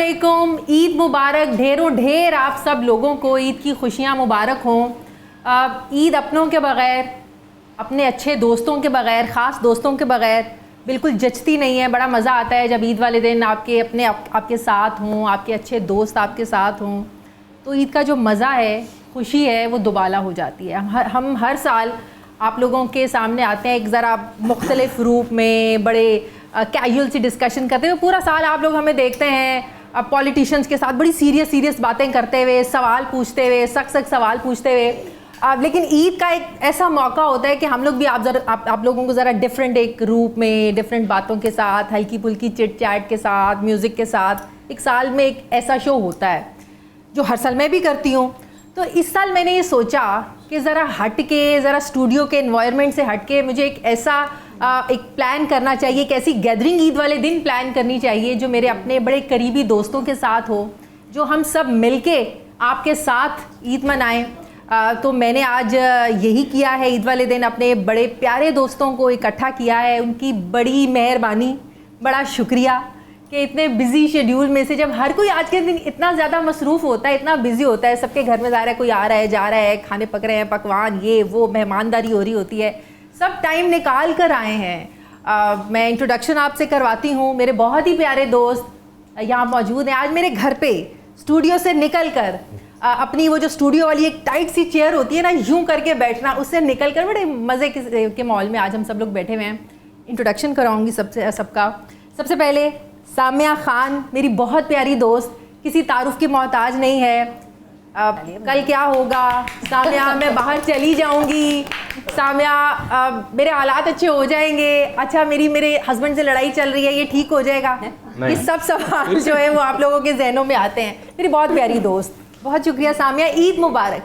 अस्सलामुअलैकुम, ईद मुबारक। ढेरों ढेर आप सब लोगों को ईद की खुशियाँ मुबारक हों। ईद अपनों के बग़ैर, अपने अच्छे दोस्तों के बग़ैर, ख़ास दोस्तों के बग़ैर बिल्कुल जचती नहीं है। बड़ा मज़ा आता है जब ईद वाले दिन आपके साथ हों, आपके अच्छे दोस्त आपके साथ हों, तो ईद का जो मज़ा है, खुशी है, वो दुबाला हो जाती है। हम हर साल आप लोगों के सामने आते हैं एक ज़रा मुख्तलिफ़ रूप में, बड़े कैजुअल सी डिस्कशन करते हुए। पूरा साल आप लोग हमें देखते हैं पॉलिटिशियंस के साथ बड़ी सीरियस बातें करते हुए, सवाल पूछते हुए, सख्त सवाल पूछते हुए। लेकिन ईद का एक ऐसा मौका होता है कि हम लोग भी आप लोगों को ज़रा डिफरेंट एक रूप में, डिफरेंट बातों के साथ, हल्की फुल्की चिट चैट के साथ, म्यूज़िक के साथ एक साल में एक ऐसा शो होता है जो हर साल मैं भी करती हूँ। तो इस साल मैंने ये सोचा कि ज़रा हट के, ज़रा स्टूडियो के एनवायरनमेंट से हट के मुझे एक ऐसा एक प्लान करना चाहिए, एक ऐसी गैदरिंग ईद वाले दिन प्लान करनी चाहिए जो मेरे अपने बड़े करीबी दोस्तों के साथ हो, जो हम सब मिलके आपके साथ ईद मनाएं। तो मैंने आज यही किया है। ईद वाले दिन अपने बड़े प्यारे दोस्तों को इकट्ठा किया है। उनकी बड़ी मेहरबानी, बड़ा शुक्रिया कि इतने बिजी शेड्यूल में से, जब हर कोई आज के दिन इतना ज़्यादा मसरूफ़ होता है, इतना बिजी होता है, सबके घर में ज़ाहिर है कोई आ रहा है, जा रहा है, खाने पक रहे हैं, पकवान, ये वो, मेहमानदारी हो रही होती है, सब टाइम निकाल कर आए हैं। मैं इंट्रोडक्शन आपसे करवाती हूँ। मेरे बहुत ही प्यारे दोस्त यहाँ मौजूद हैं। आज मेरे घर पे स्टूडियो से निकल कर अपनी वो जो स्टूडियो वाली एक टाइट सी चेयर होती है ना, यूं करके बैठना, उससे निकल कर बड़े मज़े के माहौल में आज हम सब लोग बैठे हुए हैं। इंट्रोडक्शन कराऊंगी सबका। सबसे पहले सामिया खान, मेरी बहुत प्यारी दोस्त, किसी तारुफ की मोहताज नहीं है। कल क्या होगा, सामिया मैं बाहर चली जाऊंगी, सामिया मेरे हालात अच्छे हो जाएंगे, अच्छा मेरे हस्बैंड से लड़ाई चल रही है, ये ठीक हो जाएगा। ये सब सवाल जो है वो आप लोगों के जहनों में आते हैं। मेरी बहुत प्यारी दोस्त, बहुत शुक्रिया सामिया, ईद मुबारक।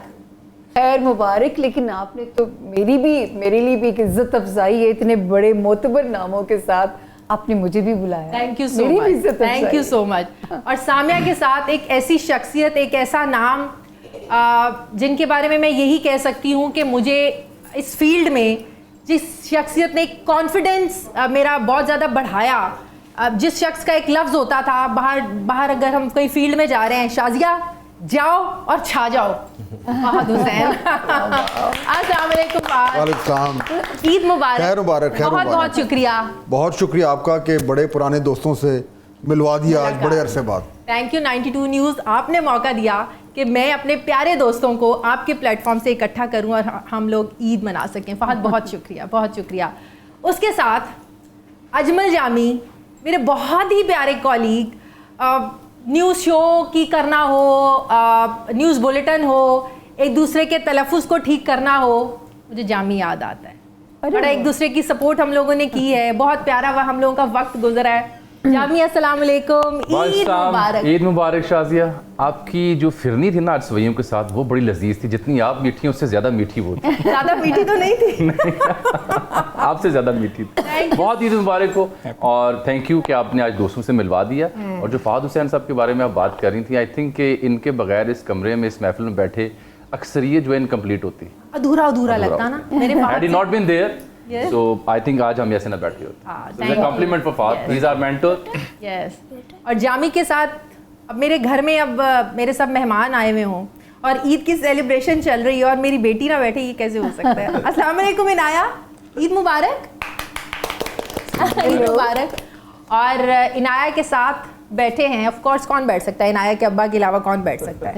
खैर मुबारक। लेकिन आपने तो मेरे लिए भी एक इज्जत अफजाई है, इतने बड़े मोतबर नामों के साथ आपने मुझे भी बुलाया। Thank you so much, thank you so much. और सामिया के साथ एक ऐसी शख्सियत, एक ऐसा नाम जिनके बारे में मैं यही कह सकती हूँ कि मुझे इस फील्ड में जिस शख्सियत ने कॉन्फिडेंस मेरा बहुत ज़्यादा बढ़ाया, जिस शख्स का एक लफ्ज़ होता था बाहर अगर हम कोई फील्ड में जा रहे हैं, शाजिया जाओ और छा जाओ, फहद हुसैन। अस्सलाम वालेकुम, ईद मुबारक। खैर मुबारक। बहुत बहुत शुक्रिया, बहुत शुक्रिया आपका कि बड़े पुराने दोस्तों से मिलवा दिया आज बड़े अरसे बाद। थैंक यू 92 न्यूज़, आपने मौका दिया कि मैं अपने प्यारे दोस्तों को आपके प्लेटफॉर्म से इकट्ठा करूं और हम लोग ईद मना सकें। फहद बहुत शुक्रिया, बहुत शुक्रिया। उसके साथ अजमल जामी, मेरे बहुत ही प्यारे कॉलीग, न्यूज़ शो की करना हो, न्यूज़ बुलेटिन हो, एक दूसरे के तलफ़ुज़ को ठीक करना हो, मुझे जामी याद आता है। बड़ा एक दूसरे की सपोर्ट हम लोगों ने की है, बहुत प्यारा वह हम लोगों का वक्त गुजरा है। जामी अस्सलाम वालेकुम, ईद मुबारक। ईद मुबारक शाजिया। आपकी जो फिरनी थी ना आज सवैयों के साथ, वो बड़ी लजीज थी। जितनी आप मीठी उससे ज़्यादा मीठी वो थी। ज़्यादा मीठी तो नहीं थी। आपसे ज़्यादा मीठी थी। बहुत ईद मुबारक हो और थैंक यू कि आपने आज दोस्तों से मिलवा दिया। और जो फहद हुसैन साहब के बारे में आप बात कर रही थी, आई थिंक कि इनके बगैर इस कमरे में, इस महफिल में बैठे अक्सरियत जो है इनकम्प्लीट होती, अधूरा लगता ना। मेरे had he not been there, so I think आज हम ऐसे ना बैठे होते। So compliment for Fahad, he's our mentor. Yes. और जामी के साथ अब मेरे घर में अब मेरे सब मेहमान आए हुए हों और ईद की सेलिब्रेशन चल रही है और मेरी बेटी ना बैठे, ये कैसे हो सकता है। अस्सलाम वालेकुम इनाया, ईद मुबारक। ईद मुबारक। और इनाया के साथ बैठे हैं, ऑफ कोर्स कौन बैठ सकता है, इनाया के अब्बा के अलावा कौन बैठ सकता है।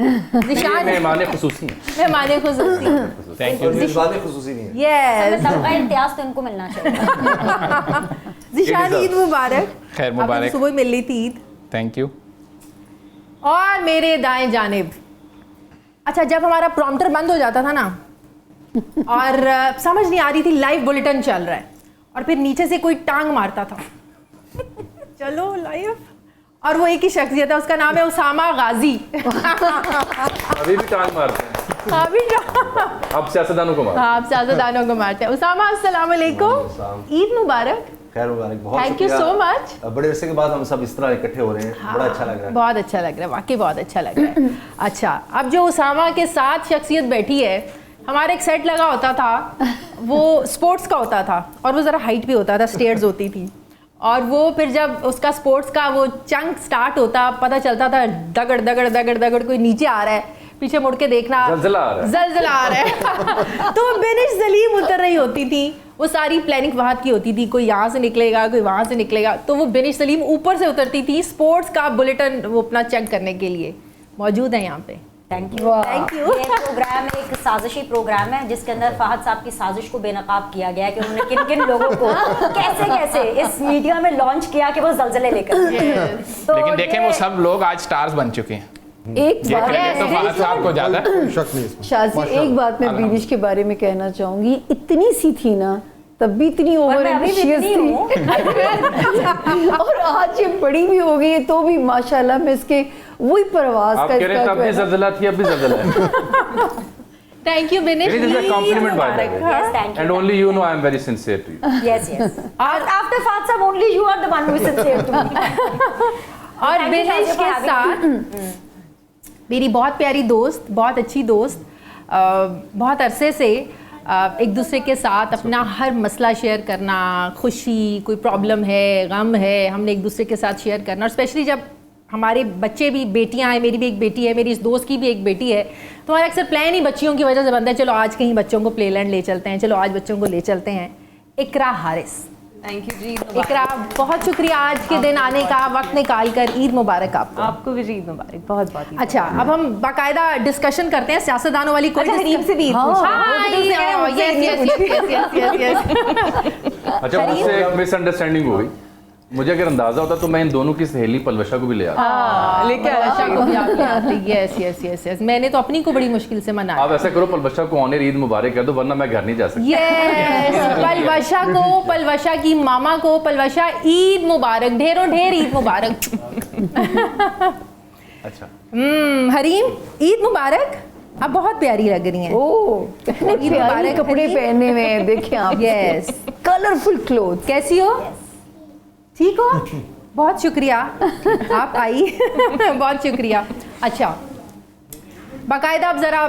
निशान मेहमान खुसूसी हैं। मेहमान खुसूसी। Thank you. मेहमान खुसूसी नहीं है। यस, सबका इम्तियाज तो इनको मिलना चाहिए। निशान ईद मुबारक। खैर मुबारक। सुबह मिल रही थी ईद। Thank you. और मेरे दाएं जानिब, अच्छा जब हमारा प्रॉम्प्टर बंद हो जाता था ना और समझ नहीं आ रही थी लाइव बुलेटिन चल रहा है और फिर नीचे से कोई टांग मारता था, चलो लाइव, और वो एक ही शख्सियत है, उसका नाम है उसामा गाजी। अभी भी टांग मारते हैं। अभी अब सियासतदानों को मारते हैं। हाँ, आप सियासतदानों को मारते हैं। उसामा अस्सलाम वालेकुम, ईद मुबारक। खैर मुबारक। बहुत थैंक यू सो मच। बड़े अरसे के बाद हम सब इस तरह इकट्ठे हो रहे हैं। हाँ, बड़ा अच्छा लग रहा है। बहुत अच्छा लग रहा है, वाकई बहुत अच्छा लग रहा है। अच्छा, अब जो उसामा के साथ शख्सियत बैठी है, हमारा एक सेट लगा होता था, वो स्पोर्ट्स का होता था और वो ज़रा हाइट भी होता था, स्टेयर्स होती थी और वो फिर जब उसका स्पोर्ट्स का वो चंक स्टार्ट होता, पता चलता था दगड़ दगड़ दगड़ दगड़ कोई नीचे आ रहा है, पीछे मुड़ के देखना जलजला आ रहा है, जलजला आ रहा है। तो बिनिश सलीम उतर रही होती थी, वो सारी प्लानिंग वहाँ की होती थी, कोई यहाँ से निकलेगा कोई वहाँ से निकलेगा, तो वो बिनिश सलीम ऊपर से उतरती थी स्पोर्ट्स का बुलेटिन वो अपना चेक करने के लिए। मौजूद है यहाँ पे। Thank you, thank you. ये प्रोग्राम एक साजिशी प्रोग्राम है जिसके अंदर फहद साहब की साजिश को बेनकाब किया गया है कि उन्होंने किन किन लोगों को कैसे कैसे इस मीडिया में लॉन्च किया कि वो जलजले लेकर तो लेकिन देखें वो सब लोग आज स्टार्स बन चुके हैं। एक ये बात क्रेडिट तो फहद साहब को ज्यादा है। कोई शक नहीं इसमें। शाजी, एक बात मैं बिनिश के बारे में कहना चाहूंगी, इतनी सी थी ना तब भी इतनी ओवर मैं अभी भी एम्बिशियस इतनी थी और आज ये बड़ी भी हो गई है तो भी माशाल्लाह मैं इसके वही प्रवास आप का कह रहे हैं तब भी जलजला थी, अब भी जलजला है। Thank you बिनिश। This is a compliment by the way. Yes, thank you. And only you know I am very sincere to you. Yes, yes. After Fahad Saab, only you are the one who is sincere to me. और Thank you, बिनिश Shazia, for के having साथ मेरी बहुत प्यारी दोस्त, बहुत अच्छी दोस्त, बहुत अरसे से एक दूसरे के साथ अपना हर मसला शेयर करना, खुशी, कोई प्रॉब्लम है, गम है, हमने एक दूसरे के साथ शेयर करना। और स्पेशली जब हमारे बच्चे भी, बेटियां हैं, मेरी भी एक बेटी है, मेरी इस दोस्त की भी एक बेटी है, तो हमारा अक्सर प्लान ही बच्चियों की वजह से बनता है, चलो आज कहीं बच्चों को प्लेलैंड ले चलते हैं, चलो आज बच्चों को ले चलते हैं। इकरा हारिस, थैंक यू जी। इकरा बहुत शुक्रिया आज के दिन आने का, वक्त निकाल कर। ईद मुबारक आपको। आपको भी ईद मुबारक, बहुत बहुत। अच्छा, अब हम बाकायदा डिस्कशन करते हैं सियासतदानों वाली कोई हरीम से भी अच्छा, मुझसे एक मिसअंडरस्टैंडिंग हो गई। मुझे अगर अंदाजा होता तो मैं इन दोनों की सहेली पलवशा को भी ले आता। लेकिन यस यस यस यस, मैंने तो अपनी को बड़ी मुश्किल से मनाया। आप ऐसा करो, पलवशा को ऑनर ईद मुबारक कर दो, वरना मैं घर नहीं जा सकता। यस, पलवशा को, पलवशा की मामा को, पलवशा ईद मुबारक, ढेरों ढेर ईद मुबारक। अच्छा, हरीम ईद मुबारक। आप बहुत प्यारी लग रही हैं। ओह, ईद मुबारक। कपड़े पहने हुए हैं, देखिए आप। Yes, colourful cloth. कैसी हो? ठीक हो? बहुत शुक्रिया आप आई। बहुत शुक्रिया। अच्छा, बाकायदा अब ज़रा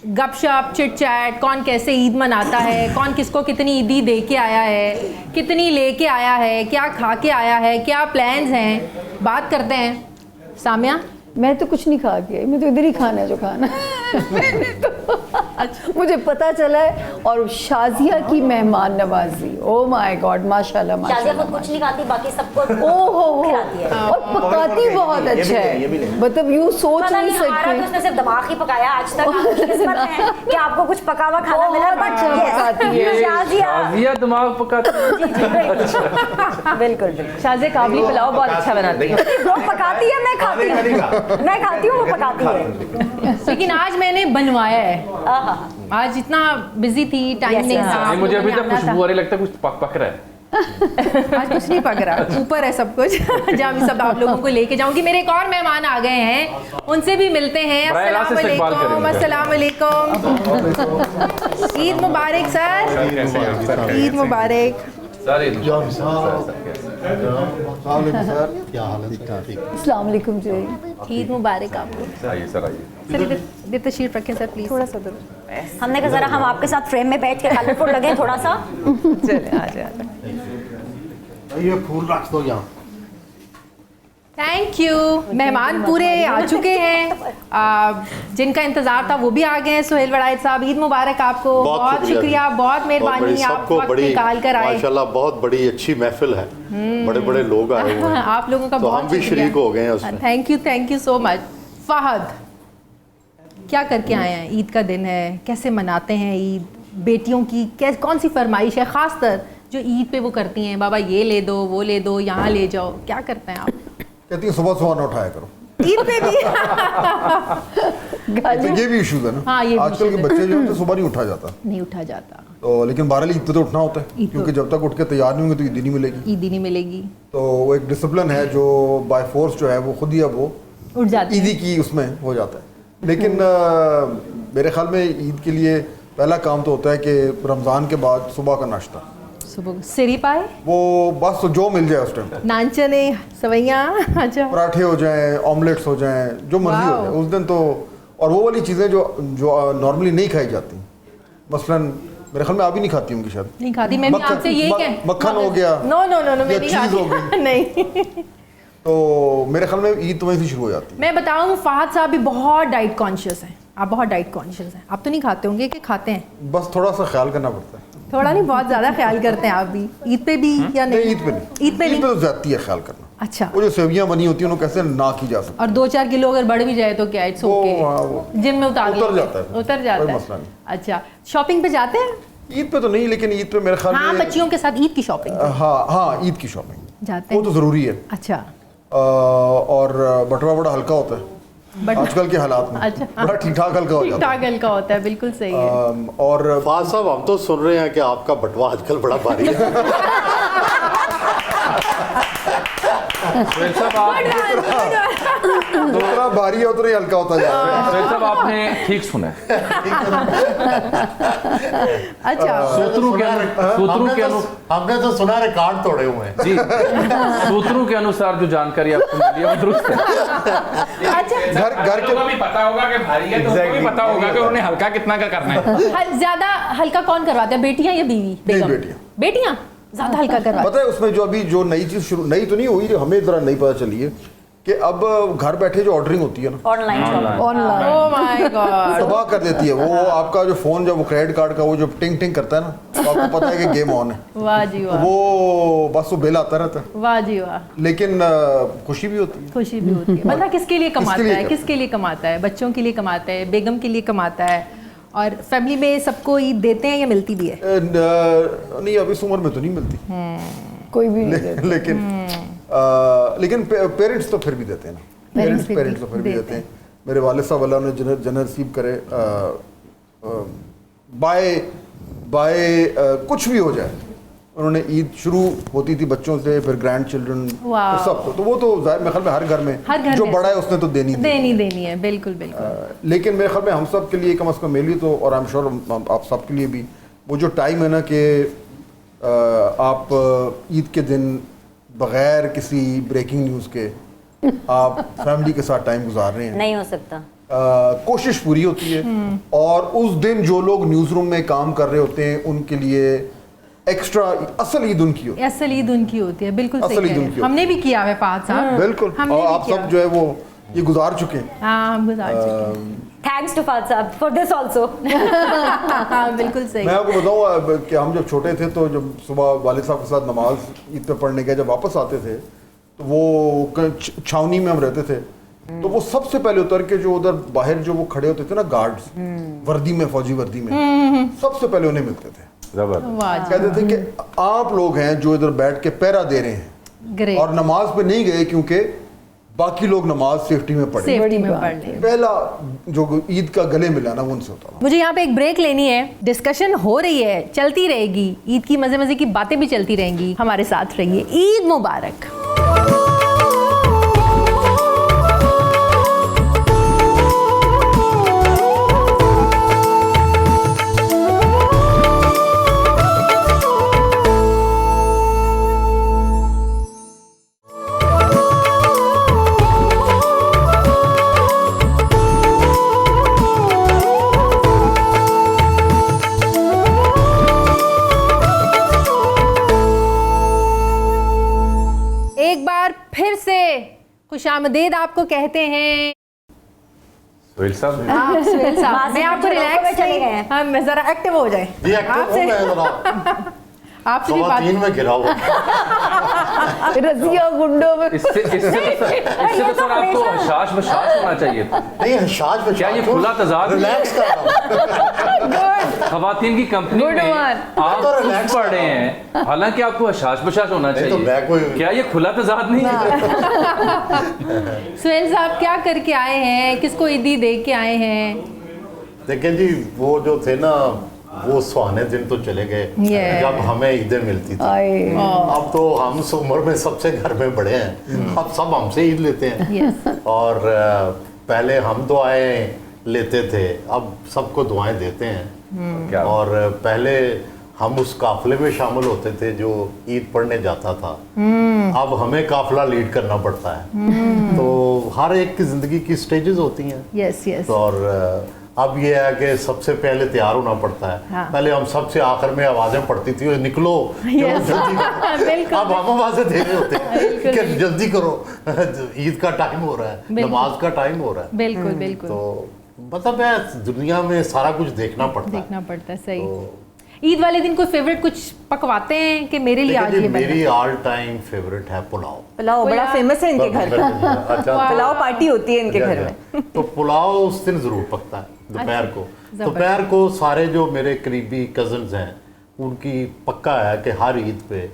गपशप चिट चैट, कौन कैसे ईद मनाता है, कौन किसको कितनी ईदी दे के आया है, कितनी लेके आया है, क्या खा के आया है, क्या प्लान्स हैं, बात करते हैं। सामिया? मैं तो कुछ नहीं खा के आई, मैं तो इधर ही खाना है जो खाना मैंने तो मुझे पता चला है। और शाजिया की मेहमान नवाजी, ओह माय गॉड, माशाल्लाह शाजिया माशाल्लाह। खुद कुछ नहीं खाती, बाकी सबको ओहो, खिलाती है। और पकाती बहुत अच्छा है, मतलब यूँ सोच पता नहीं नहीं, हमारा तो सकते। उसने सिर्फ दिमाग ही पकाया आज तक। आपकी किस्मत है कि आपको कुछ पका हुआ खाना मिला। बहुत अच्छा पकाती है। शाजिया दिमाग पकाती है। बिल्कुल बिल्कुल। शाजिया काबली पुलाव बहुत अच्छा बनाती है। वो पकाती है, मैं खाती हूँ, मैं खाती हूँ, वो पकाती है। लेकिन आज मैंने बनवाया है। आज इतना बिजी थी, टाइम नहीं था। नहीं, मुझे अभी तक आना था। खुशबू आ रही, लगता है कुछ पक रहा है। आज कुछ नहीं पक रहा, ऊपर है सब कुछ। जहाँ भी सब आप लोगों को लेके जाऊंगी। मेरे एक और मेहमान आ गए हैं, उनसे भी मिलते हैं। अस्सलाम वालेकुम, अस्सलाम वालेकुम। ईद मुबारक सर, ईद मुबारक। अस्सलाम वालेकुम जी। ईद मुबारक आपको। आइए सर, आइए। सर इधर तशरीफ रखें सर प्लीज। थोड़ा सा दूर। हमने कहा जरा हम आपके साथ फ्रेम में बैठ के कलरफुल लगे थोड़ा सा। चले आ जाए। ये फूल रख दो यहाँ। Thank you. मेहमान पूरे आ चुके हैं, जिनका इंतजार था वो भी आ गए हैं। सुहेल वड़ाइद साहब, ईद मुबारक आपको। बहुत शुक्रिया, बहुत मेहरबानी, आप वक्त निकाल कर आए। माशाल्लाह बहुत बड़ी अच्छी महफिल है, बड़े बड़े लोग आए हुए हैं। आप लोगों का तो बहुत हम भी शरीक हो गए हैं उसमें। Thank you so much. Fahad, क्या करके आए हैं? ईद का दिन है, कैसे मनाते हैं ईद? बेटियों की कौन सी फरमाइश है खासतर जो ईद पे वो करती हैं? बाबा ये ले दो, वो ले दो, यहाँ ले जाओ, क्या करते हैं आप? कहती है सुबह सुबह न उठाया करो। ईद पे भी तो ये भी इशूज है ना। हाँ, ये भी आजकल के issues बच्चे जो होते हैं सुबह नहीं उठा जाता, नहीं उठा जाता। तो लेकिन बहरहाल ईद पे तो उठना होता है, ईद क्योंकि जब तक उठ के तैयार नहीं होंगे तो ईद ही नहीं मिलेगी। ईद ही नहीं मिलेगी, तो वो एक डिसिप्लिन है जो बाय फोर्स जो है वो खुद ही अब वो उठ जाती ईदी की उसमें हो जाता है। लेकिन मेरे ख्याल में ईद के लिए पहला काम तो होता है कि रमज़ान के बाद सुबह का नाश्ता, सुबह सिरी पाए, वो बस जो मिल जाए उस टाइम, नान चने, सवैयाँ, अच्छा पराठे हो जाएं, ऑमलेट्स हो जाएं, जो मर्जी हो जाए उस दिन तो। और वो वाली चीज़ें जो नॉर्मली नहीं खाई जाती, मसलन मेरे ख्याल में आप भी नहीं खाती होंगी शायद। नहीं खाती मैं भी मक्खन- आपसे यही कह मक्खन हो गया नो नो नो नो या मैं नहीं चीज़ हो खाती नहीं तो मेरे ख्याल में ईद तो वहीं से शुरू हो जाती है। मैं बताऊं फहद साहब भी बहुत डाइट कॉन्शियस हैं। आप बहुत डाइट कॉन्शियस हैं। आप तो नहीं खाते होंगे कि खाते हैं? बस थोड़ा सा ख्याल करना पड़ता है। थोड़ा नहीं बहुत ज़्यादा ख्याल करते हैं आप भी। ईद पे भी या नहीं नहीं? ईद पे नहीं, ईद पे नहीं। तो ज्यादती है ख्याल करना। अच्छा। वो जो सेवियां बनी होती हैं उनको कैसे ना की जा सकती और 2-4 किलो अगर बढ़ भी जाए तो क्या इट्स वो, ओके हाँ, वो जिम में उतार उतर लेंगे। जाता है। उतर जाता कोई है। मसला नहीं। अच्छा शॉपिंग पे जाते हैं? ईद पे तो नहीं, लेकिन ईद पे मेरे ख्याल हाँ में बच्चियों के साथ ईद की शॉपिंग हाँ ईद की शॉपिंग जाते वो हैं। तो ज़रूरी है। अच्छा और बटवा बड़ा हल्का होता है बट आजकल के हालात में। अच्छा बड़ा ठीक ठाक हल्का हो ठीक जाता है। ठाक हल्का होता है बिल्कुल सही है। और फाज साहब हम तो सुन रहे हैं कि आपका बटवा आजकल बड़ा भारी है। सुहेल साहब आप जितना भारी है उतना ही हल्का होता जा रहा है। सुहेल साहब आपने ठीक सुना है। अच्छा हमने तो सुना रिकॉर्ड तोड़े हुए हैं। जी सूत्रों के अनुसार जो जानकारी आपको मिली है वो दुरुस्त है। अच्छा घर के भी पता होगा कि भारी है तो उनको भी पता होगा कि उन्होंने हल्का कितना का करना है। ज्यादा हल्का कौन करवाता है बेटियां या बीवी? बेगम? बेटियां। बेटियां ज्यादा हल्का करवाती पता है उसमें जो अभी जो नई चीज़ शुरू नई तो नहीं हुई, जो हमें ज़रा नहीं पता चली है कि अब घर बैठे जो ऑर्डरिंग होती है ना online shopping online oh my God तबाह कर देती है। वो आपका जो फ़ोन जब वो क्रेडिट कार्ड का वो जो टिंग टिंग करता है ना तो आपको पता है कि गेम ऑन है। वाह जी तो वाह वो बस वो बिल आता रहता है, वाह जी वाह। लेकिन खुशी भी होती है। खुशी भी होती है। बंदा किसके लिए कमाता लिए है? करता किसके लिए कमाता है? बच्चों के लिए कमाता है, बेगम के लिए कमाता है, और फैमिली में सबको ईद देते हैं या मिलती भी है? नहीं अभी इस उम्र में तो नहीं मिलती कोई भी नहीं देता। लेकिन पेरेंट्स तो फिर भी देते हैं ना। Parents फिर पेरेंट्स भी तो फिर भी देते देते हैं। मेरे वालिद साहब अल्लाह ने जन्नत नसीब करे, बाय कुछ भी हो जाए उन्होंने ईद शुरू होती थी बच्चों से, फिर ग्रैंड चिल्ड्रन वाह। सब तो वो तो जाहिर मेरे ख्याल में हर घर में हर घर जो में बड़ा है उसने तो देनी देनी है बिल्कुल बिल्कुल। लेकिन मेरे ख्याल में हम सब के लिए कम अज़ कम मेरे लिए तो, और आई एम श्योर आप सब के लिए भी, वो जो टाइम है ना कि आप ईद के दिन बग़ैर किसी ब्रेकिंग न्यूज़ के आप फैमिली के साथ टाइम गुजार रहे हैं, नहीं हो सकता। कोशिश पूरी होती है। और उस दिन जो लोग न्यूज़ रूम में काम कर रहे होते हैं उनके लिए एक्स्ट्रा असल ईद उनकी होती है। असल ईद उनकी होती है बिल्कुल सही असल ईद कह रहे उनकी हैं। हमने भी किया है फहद साहब बिल्कुल। हमने और भी आप किया। सब जो है वो ये गुजार चुके हैं। हाँ हम गुजार चुके हैं। थैंक्स टू फाद साहब फॉर दिस आल्सो। हाँ बिल्कुल सही। मैं आपको बताऊँ कि हम जब छोटे थे तो जब सुबह वालिद साहब के साथ नमाज ईद पे पढ़ने गए, जब वापस आते थे तो वो छावनी में हम रहते थे, तो वो सबसे पहले उतर के जो उधर बाहर जो वो खड़े होते थे ना गार्ड्स वर्दी में, फौजी वर्दी में, सबसे पहले उन्हें मिलते थे। वाह जी कहते थे कि आप लोग हैं जो इधर बैठ के पहरा दे रहे हैं ग्रेट। और नमाज पे नहीं गए क्योंकि बाकी लोग नमाज सेफ्टी में पढ़े। सेफ्टी में बात पढ़ ले। पहला जो ईद का गले मिला ना वो उनसे होता था। मुझे यहाँ पे एक ब्रेक लेनी है। डिस्कशन हो रही है, चलती रहेगी, ईद की मजे मजे की बातें भी चलती रहेंगी। हमारे साथ रहिए। ईद मुबारक। एक बार फिर से खुशामदीद आपको कहते हैं। सुहेल साहब आप सुहेल साहब, मैं आपको मासी रिलैक्स चले गए हैं। हम जरा एक्टिव हो जाए। ये एक्टिव हो आपसे गए जरा। आपसे भी बात ख़वातीन में घिरा हुआ। रजिया गुंडों में इससे तो सर आपको हशाश बशाश होना चाहिए था। नहीं हशाश में क्या ये खुला तजाद नहीं है? रिलैक्स कर रहा हूं। खवातीन की कंपनी Good में one. आप तो खुद relax पढ़ रहे हैं, हालांकि आपको हशाश बशाश होना नहीं तो मैं चाहिए। कोई क्या ये खुला तजाद नहीं है? सुहेल साहब क्या करके आए हैं? किसको ईदी दे के आए हैं? देखें जी, वो जो थे ना वो सुहाने दिन तो चले गए Yeah. जब हमें ईदें मिलती थी। आए अब तो हम उस उम्र में सबसे घर में बड़े हैं, अब सब हमसे ईद लेते हैं। Yes. और पहले हम दुआएं लेते थे, अब सबको दुआएं देते हैं। क्या? और पहले हम उस काफिले में शामिल होते थे जो ईद पढ़ने जाता था, अब हमें काफिला लीड करना पड़ता है। तो हर एक की ज़िंदगी की स्टेजेस होती हैं। Yes yes. और अब ये है कि सबसे पहले तैयार होना पड़ता है। हाँ। पहले हम सबसे आखिर में आवाजें पड़ती थी, निकलो चलो जल्दी। बिल्कुल। अब हम आवाजें दे रहे होते हैं कि जल्दी करो, ईद का टाइम हो रहा है, नमाज का टाइम हो रहा है। बिल्कुल बिल्कुल। तो मतलब है दुनिया में सारा कुछ देखना पड़ता है। देखना पड़ता है, सही। ईद वाले दिन कोई फेवरेट कुछ पकवाते हैं कि मेरे लिए आज ये बनना है? मेरी ऑल टाइम फेवरेट है पुलाव। पुलाव बड़ा फेमस है इनके घर में। अच्छा, पुलाव पार्टी होती है इनके घर में। तो पुलाव उस दिन जरूर पकता है दोपहर को। दोपहर को सारे जो मेरे करीबी कजन्स हैं उनकी पक्का है कि हर ईद पे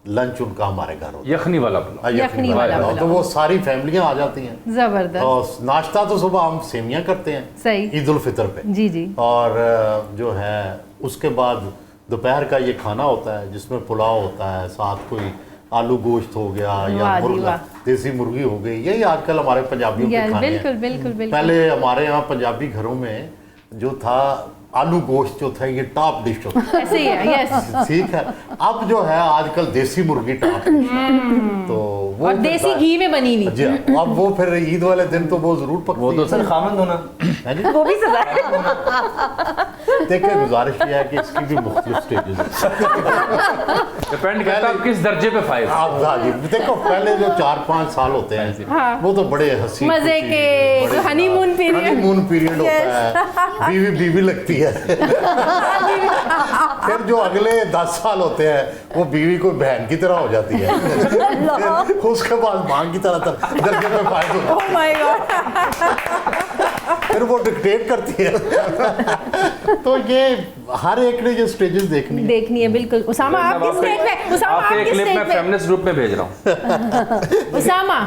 लंच उनका हमारे घर होता है। यखनी वाला पुलाव। यखनी वाला पुलाव। तो वो सारी फैमिलियां आ जाती हैं। जबरदस्त। और नाश्ता तो सुबह हम सेमियां करते हैं सही। ईद उल फितर पे। जी जी। और जो है उसके बाद दोपहर का ये खाना होता है जिसमें पुलाव होता है, साथ कोई आलू गोश्त हो गया या वाह जी मुर्गा, वाह। देसी मुर्गी हो गई। यही आजकल हमारे पंजाबियों के खाने बिल्कुल हैं। बिल्कुल बिल्कुल। पहले हमारे यहाँ पंजाबी घरों में जो था आलू गोश्त जो था ये टॉप डिश होता है। ऐसे ही है, यस। ठीक है। अब जो है आजकल देसी मुर्गी टॉप डिश है। तो वो और देसी घी में बनी हुई। जी हाँ। अब वो फिर ईद वाले दिन तो वो जरूर पकती वो तो है। सर खामन होना है जी? वो भी सजा है। देखिए गुजारिश ये है कि इसकी भी मुख्तलिफ स्टेजेस हैं। डिपेंड करता है आप किस दर्जे पे फाइल। आप हाँ जी देखो पहले जो 4-5 साल होते हैं हाँ। वो तो बड़े हंसी मजे खुशी, के, बड़े- हनीमून पीरियड। हनीमून पीरियड होता है, बीवी बीवी लगती है। फिर जो अगले 10 साल होते हैं वो बीवी को बहन की तरह हो जाती है। फिर उसके बाद मां की तरह दर्जे पे फाइल होता है। Oh my God. फिर वो डिक्टेट करती है। तो ये हर एक ने ये स्टेजेस देखनी है बिल्कुल। उसामा आप किस स्टेज पे? उसामा आप आपके किस क्लिप में स्टेज पे? फेमिनिस्ट ग्रुप में भेज रहा हूँ। उसामा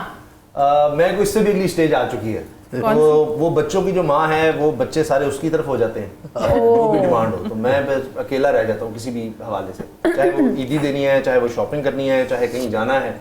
मैं को इससे भी अगली स्टेज आ चुकी है। कौन तो वो बच्चों की जो माँ है वो बच्चे सारे उसकी तरफ हो जाते हैं जो भी डिमांड हो। तो मैं बस अकेला रह जाता हूँ किसी भी हवाले से, चाहे वो ईदी देनी है, चाहे वो शॉपिंग करनी है, चाहे कहीं जाना है।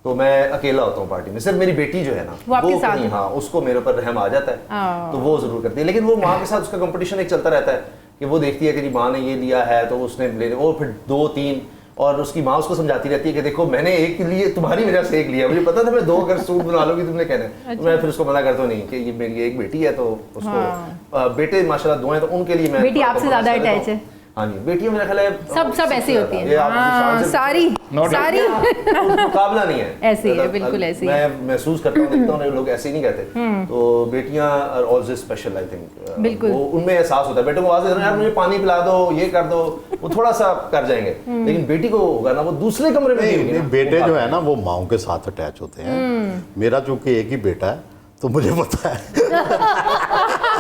तो मैं अकेला होता हूँ पार्टी में। सिर्फ मेरी बेटी जो है ना वो आपके साथ कहीं, हाँ उसको मेरे ऊपर रहम आ जाता है तो वो जरूर करती है। लेकिन वो माँ के साथ उसका कंपटीशन एक चलता रहता है कि वो देखती है कि जी माँ ने ये लिया है तो उसने ले, वो फिर 2-3 और उसकी माँ उसको समझाती रहती है कि देखो मैंने एक लिए तुम्हारी वजह से एक लिया, मुझे पता था मैं 2 अगर सूट बना लूंगी तुमने कहना है। तो मैं फिर उसको मना करता हूँ नहीं कि ये मेरी एक बेटी है तो उसको बेटे माशाल्लाह 2 हैं तो उनके लिए मैं बेटी आपसे ज्यादा अटैच है। हाँ जी बेटियां मेरा ख्याल है सब ऐसी होती ये हैं। आप हाँ, शान से- सारी सारी मुकाबला नहीं है। ऐसे ही है, मतलब बिल्कुल ऐसे ही मैं महसूस करता हूँ, देखता हूँ लोग ऐसे ही नहीं कहते। तो बेटियां are also special I think. बिल्कुल। वो उनमें एहसास होता है। बेटों को आवाज देते हैं यार मुझे पानी पिला दो, ये कर दो, वो थोड़ा सा कर जाएंगे। लेकिन बेटी को होगा ना वो दूसरे कमरे में नहीं, बेटे जो है ना वो माओ के साथ अटैच होते हैं। मेरा चूंकि एक ही बेटा है तो मुझे पता है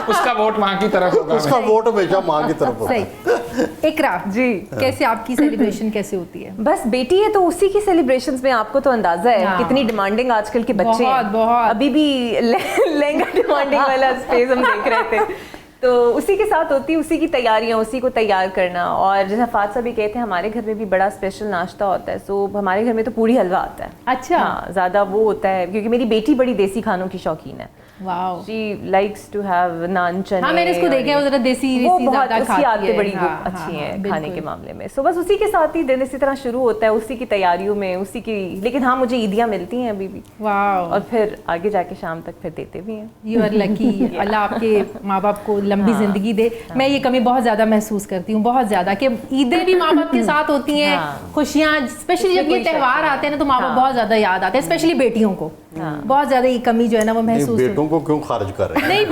उसका वोट माँ की तरफ होगा। उसका वोट हमेशा माँ की तरफ होता है। सही। इकरा जी कैसे आपकी सेलिब्रेशन कैसे होती है? बस बेटी है तो उसी की सेलिब्रेशंस में आपको तो अंदाजा है हाँ। कितनी डिमांडिंग आजकल के बच्चे हैं। बहुत। अभी भी लहंगा डिमांडिंग वाला स्पेस हम देख रहे थे। तो उसी के साथ होती, उसी की तैयारियां, उसी को तैयार करना। और जैसा फात साहब भी कहते हैं हमारे घर में भी बड़ा स्पेशल नाश्ता होता है। सो हमारे घर में तो पूरी हलवा आता है। अच्छा। हाँ ज़्यादा वो होता है क्योंकि मेरी बेटी बड़ी देसी खानों की शौकीन है। Wow. She likes to have naan chane. हाँ मैंने इसको देखा है, वो जरा देसी वो रीसी बहुत ज्यादा उसकी खाती आदतें है। बड़ी हाँ, अच्छी हाँ, हैं बिल्कुल। खाने के मामले में। सो बस उसी के साथ ही दिन इसी तरह शुरू होता है, उसी की तैयारियों में, उसी की। लेकिन हाँ मुझे ईदियाँ मिलती हैं अभी भी। वाओ। और फिर आगे जाके शाम तक फिर देते भी हैं। You are lucky. अल्लाह आपके माँ बाप को लंबी जिंदगी दे। मैं ये कमी बहुत ज्यादा महसूस करती हूँ, बहुत ज्यादा, कि ईदें भी माँ बाप के साथ होती हैं। खुशियाँ स्पेशली जब ये त्यौहार आते हैं ना तो माँ बाप बहुत ज्यादा याद आते हैं, स्पेशली बेटियों को। बहुत ज्यादा ये कमी जो है ना वो महसूस बेटों को क्यों खारिज कर रहे हैं? नहीं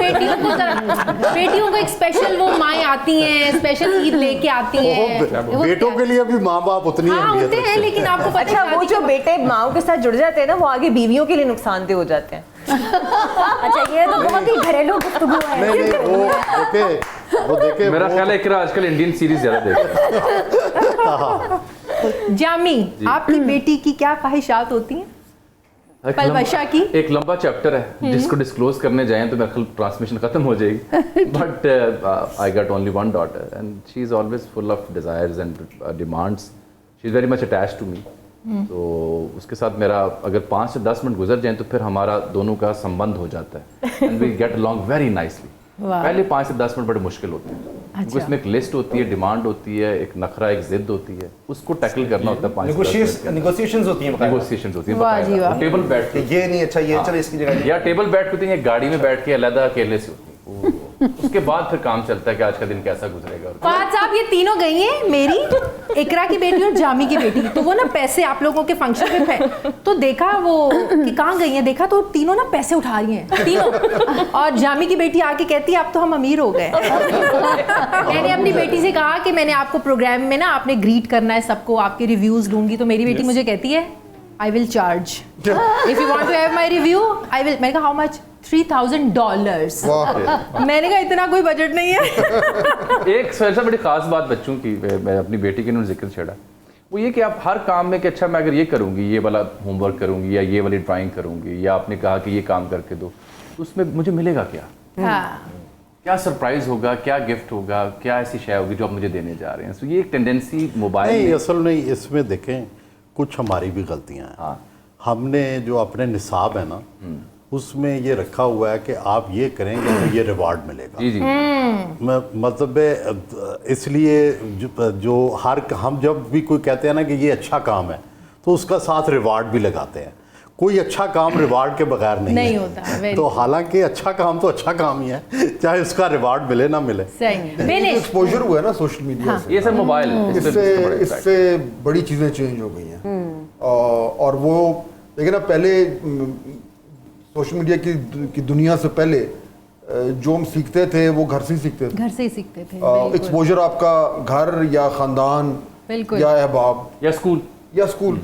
बेटियों को एक स्पेशल वो माएँ आती हैं, स्पेशल ईद लेके आती हैं। वो बेटों के लिए भी माँ बाप उतनी हाँ अहमियत होते हैं, रखते लेकिन आपको पता अच्छा है वो जो बेटे माओ के साथ जुड़ जाते हैं ना वो आगे बीवियों के लिए नुकसानदेह हो जाते हैं। अच्छा ये तो बहुत ही घरेलू गुफ्तगू है। नहीं वो देखे मेरा ख्याल है इकरा आजकल इंडियन सीरीज ज्यादा देखता है। जामी आपकी बेटी की क्या ख्वाहिशात होती हैं? पलवशा की एक लंबा चैप्टर है जिसको डिस्क्लोज करने जाएं तो मेरा ख्याल ट्रांसमिशन खत्म हो जाएगी। But I got only one daughter and she is always full of desires and demands. She is very much attached to me. तो उसके साथ मेरा अगर 5 से 10 मिनट गुजर जाएं तो फिर हमारा दोनों का संबंध हो जाता है and we get along very nicely. पहले 5 से 10 मिनट बड़े मुश्किल होते हैं क्योंकि उसमें एक लिस्ट होती है, डिमांड होती है, एक नखरा, एक जिद होती है, उसको टैकल करना होता है। 5 नेगोशिएशंस होती हैं, नेगोशिएशंस होती वाह जी वाह। है टेबल बैठ के, ये नहीं अच्छा ये चलो इसकी जगह या टेबल बैठ के होती है, गाड़ी में बैठ के अलग अकेले से होती है। उसके बाद फिर काम चलता है कि आज का दिन कैसा गुजरेगा। फहद साहब ये तीनों गई हैं, मेरी इकरा की बेटी और जामी की बेटी, तो वो ना पैसे आप लोगों के फंक्शन पे तो देखा वो कि कहाँ गई हैं, देखा तो तीनों ना पैसे उठा रही हैं तीनों, और जामी की बेटी आके कहती है अब तो हम अमीर हो गए। मैंने अपनी बेटी से कहा कि मैंने आपको प्रोग्राम में ना आपने ग्रीट करना है सबको, आपके रिव्यूज लूंगी, तो मेरी बेटी मुझे कहती है I will charge if you want to have my review I will. मैंने कहा हाउ मच? $3,000। मैंने कहा इतना कोई बजट नहीं है। एक सबसे बड़ी खास बात बच्चों की, मैं अपनी बेटी के जिक्र छेड़ा, वो ये कि आप हर काम में कि अच्छा मैं अगर ये करूँगी, ये वाला होमवर्क करूँगी या ये वाली ड्राइंग करूँगी, या आपने कहा कि ये काम करके दो, तो उसमें मुझे मिलेगा क्या? क्या सरप्राइज होगा, क्या गिफ्ट होगा, क्या ऐसी शय होगी जो आप मुझे देने जा रहे हैं? तो ये एक टेंडेंसी मोबाइल नहीं, असल नहीं, इसमें देखें कुछ हमारी भी गलतियां हैं। हाँ। हमने जो अपने निसाब है ना, उसमें ये रखा हुआ है कि आप ये करेंगे तो ये रिवार्ड मिलेगा। जी जी। मतलब इसलिए जो हर हम जब भी कोई कहते हैं ना कि ये अच्छा काम है, तो उसका साथ रिवार्ड भी लगाते हैं। कोई अच्छा काम रिवार्ड के बगैर नहीं होता। तो हालांकि अच्छा काम तो अच्छा काम ही है, चाहे उसका रिवार्ड मिले ना मिले। एक्सपोजर हुआ है ना सोशल मीडिया से, ये सब मोबाइल, इससे बड़ी चीज़ें चेंज हो गई हैं। और वो देखिए ना, पहले सोशल मीडिया की दुनिया से पहले जो हम सीखते थे वो घर से ही सीखते थे। घर से ही सीखते थे। एक्सपोजर आपका घर या खानदान या अहबाब या स्कूल।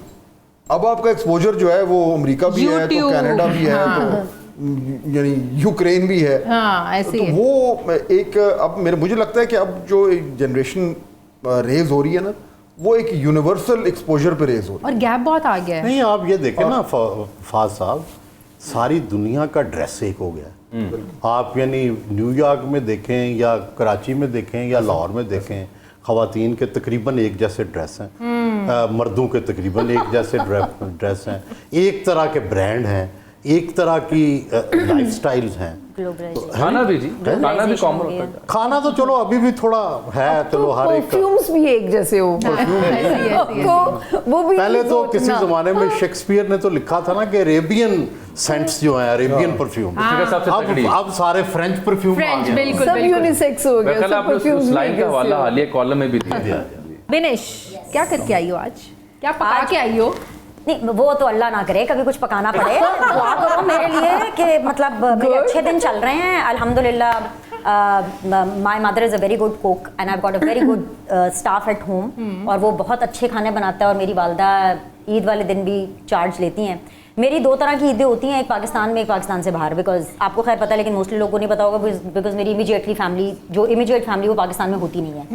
अब आपका एक्सपोजर जो है वो अमेरिका भी है, तो कनाडा भी है, तो यानी यूक्रेन भी है। ऐसे तो वो एक अब मुझे लगता है कि अब जो एक जनरेशन रेज हो रही है ना, वो एक यूनिवर्सल एक्सपोजर पे रेज हो रही है। और गैप बहुत आ गया है। नहीं, आप ये देखें ना फाज साहब, सारी दुनिया का ड्रेस एक हो गया है। आप यानी न्यूयॉर्क में देखें या कराची में देखें या लाहौर में देखें, ख़वातीन के तकरीबन एक जैसे ड्रेस हैं, मर्दों के तकरीबन एक जैसे ड्रेस हैं, एक तरह के ब्रांड हैं, एक तरह की लाइफस्टाइल्स हैं। खाना भी जी, खाना भी कॉमन होता है। खाना तो चलो अभी भी थोड़ा है, चलो हर एक परफ्यूम्स भी एक जैसे हो। वो भी पहले तो किसी जमाने में शेक्सपियर ने तो लिखा था ना कि अरेबियन सेंट्स जो हैं, अरेबियन परफ्यूम, अब सारे फ्रेंच परफ्यूम आ गए, बिल्कुल सब यूनिसेक्स हो गए, सब परफ्यूम्स। लाइन का हवाला हालिया कॉलम में भी दिया। बिनेश, क्या करके आई हो आज? क्या पका के आई हो? नहीं, वो तो अल्लाह ना करे कभी कुछ पकाना पड़े। दुआ करो मेरे लिए कि मतलब मेरे अच्छे दिन चल रहे हैं अल्हम्दुलिल्लाह। My mother is a very good cook and I have got a very good staff at home, और वो बहुत अच्छे खाने बनाता है। और मेरी वालदा ईद वाले दिन भी चार्ज लेती हैं। मेरी दो तरह की ईदें होती हैं, एक पाकिस्तान में, एक पाकिस्तान से बाहर। बिकॉज आपको खैर पता है, लेकिन मोस्टली लोगों को नहीं पता होगा, बिकॉज मेरी इमीडिएट फैमिली वो पाकिस्तान में होती नहीं है।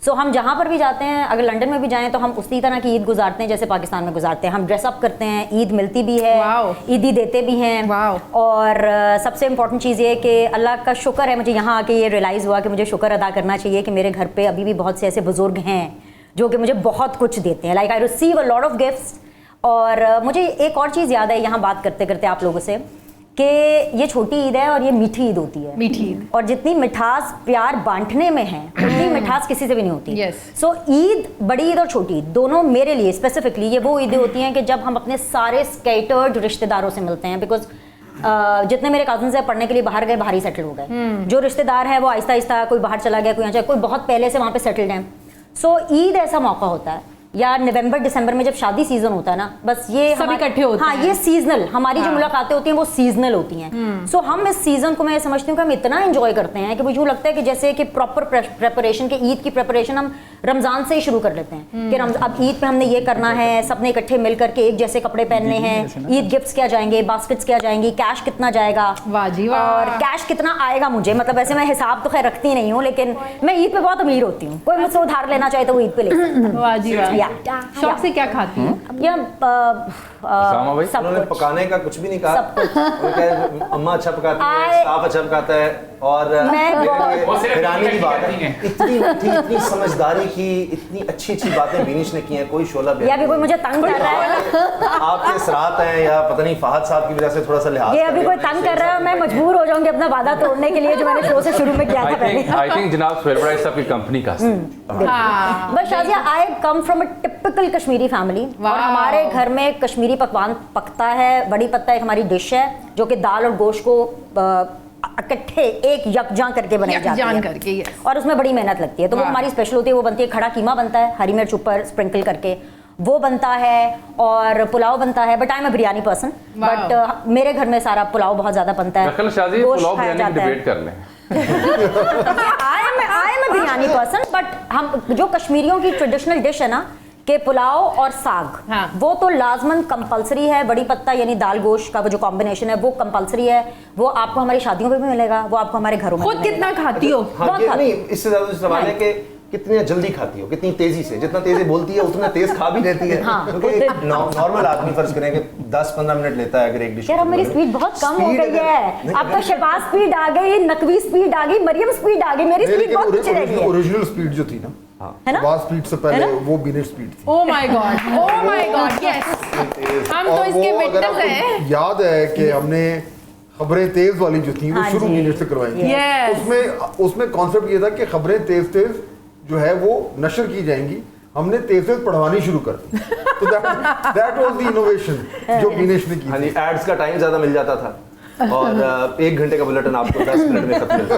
सो हम जहाँ पर भी जाते हैं, अगर लंदन में भी जाएं तो हम उसी तरह की ईद गुजारते हैं जैसे पाकिस्तान में गुजारते हैं। हम ड्रेसअप करते हैं, ईद मिलती भी है, ईदी देते भी हैं। और सबसे इम्पॉर्टेंट चीज़ ये कि अल्लाह का शुक्र है, मुझे यहाँ आके ये रियलाइज़ हुआ कि मुझे शुक्र अदा करना चाहिए कि मेरे घर पे अभी भी बहुत से ऐसे बुजुर्ग हैं जो कि मुझे बहुत कुछ देते हैं। Like I receive a lot of gifts. और मुझे एक और चीज़ याद है यहाँ बात करते करते आप लोगों से, कि ये छोटी ईद है और ये मीठी ईद होती है। मीठी ईद, और जितनी मिठास प्यार बांटने में है उतनी मिठास किसी से भी नहीं होती। सो ईद, बड़ी ईद और छोटी ईद दोनों मेरे लिए स्पेसिफिकली ये वो ईदें होती हैं कि जब हम अपने सारे स्कैटर्ड रिश्तेदारों से मिलते हैं। बिकॉज जितने मेरे कजन्स हैं पढ़ने के लिए बाहर गए, बाहर ही सेटल हो गए। जो रिश्तेदार है वो आहिस्ता आहिस्ता कोई बाहर चला गया, कोई यहाँ, कोई बहुत पहले से वहाँ पे सेटल्ड है। सो ईद ऐसा मौका होता है, या नवंबर दिसंबर में जब शादी सीजन होता है ना, बस ये सब इकट्ठे होते हैं। ये सीजनल हमारी जो मुलाकातें होती हैं वो सीजनल होती हैं। सो हम इस सीजन को, मैं समझती हूँ कि हम इतना एंजॉय करते हैं कि मुझे यूँ लगता है कि जैसे कि प्रॉपर प्रेपरेशन के, ईद की प्रेपरेशन हम रमजान से ही शुरू कर लेते हैं कि अब ईद पे हमने ये करना है, सबने इकट्ठे मिल करके एक जैसे कपड़े पहनने हैं, ईद गिफ्ट्स क्या जाएंगे, बास्केट्स क्या जाएंगी, कैश कितना जाएगा, और कैश कितना आएगा मुझे, मतलब वैसे मैं हिसाब तो खैर रखती नहीं हूँ, लेकिन मैं ईद पे बहुत अमीर होती हूँ। कोई मुझसे उधार लेना चाहे तो वो ईद पे ले सकता है। शौक से क्या खाती हैं? उन्होंने पकाने का कुछ भी नहीं कहा, अम्मा अच्छा पकाती है, स्टाफ अच्छा पकाता है, और हैरानी की बात है इतनी मीठी, इतनी समझदारी की, इतनी अच्छी अच्छी बातें बीनिश ने की हैं। कोई शोला या भी कोई मुझे तंग कर रहा है, आपके सराहत हैं या पता नहीं फहद साहब की वजह से थोड़ा सा लिहाज, ये अभी कोई तंग कर रहा है, मैं मजबूर हो जाऊंगी अपना वादा तोड़ने के लिए जो मैंने शो से शुरू में किया था पहले। आई थिंक जनाब फेवरेट आपकी कंपनी का। बस Shazia, I come from a typical Kashmiri family, और हमारे घर में कश्मीरी पकवान पकता है। बड़ी पत्ता एक हमारी डिश है जो कि दाल और गोश्त को इकट्ठे एक यकजान करके बनाई जाती यकजान है करके, yes. और उसमें बड़ी मेहनत लगती है। तो वो वाह। हमारी स्पेशल होती है, वो बनती है खड़ा कीमा बनता है हरी मिर्च ऊपर स्प्रिंकल करके, वो बनता है और पुलाव बनता है। But I am a biryani person, but मेरे घर में सारा पुलाव बहुत ज्यादा बनता है। नकल शादी गोश्त पुलाव खाया बिरयानी की जाता है। डिबेट कर लें। I am a biryani person, but हम जो कश्मीरियों की ट्रेडिशनल डिश है ना कि पुलाव और साग, हाँ। वो तो लाजमन कंपलसरी है। बड़ी पत्ता यानी दाल गोश्त का वो जो कॉम्बिनेशन है वो कंपलसरी है। वो आपको हमारी शादियों में भी मिलेगा, वो आपको हमारे घरों में खुद भी कितना मिलेगा। खाती हो? हाँ, बहुत ये खाती नहीं, हूँ। इससे ज्यादा सवाल है कि कितनी जल्दी खाती हो, कितनी तेजी से। जितना तेजी बोलती है उतना तेज खा भी लेती है। हाँ। क्योंकि नॉर्मल आदमी फर्ज करें कि 10-15 मिनट लेता है अगर एक डिश। यार अब मेरी स्पीड बहुत कम हो गई है। अब तो शहबाज स्पीड आ गई, नकवी स्पीड आ गई, मरियम स्पीड आ गई, मेरी स्पीड बहुत पीछे रह गई है। ओरिजिनल स्पीड जो थी ना, है ना? आवाज स्पीड से पहले वो बीनेट स्पीड थी। Oh my God, oh my God, yes, हम तो और इसके वो अगर विटनेस हैं। आपको याद है कि हमने खबरें तेज वाली जो थी वो हाँ शुरू जी। बीनेट से करवाई थी। Yes. उसमें कॉन्सेप्ट ये था कि खबरें तेज तेज जो है वो नशर की जाएंगी। हमने तेज तेज पढ़वानी शुरू कर दी। तो दैट वाज द इनोवेशन जो बीनेश ने की हाँ थी। जी, एड्स का टाइम ज्यादा मिल जाता था और 1 घंटे का बुलेटिन आपको 10 मिनट में खत्म मिलता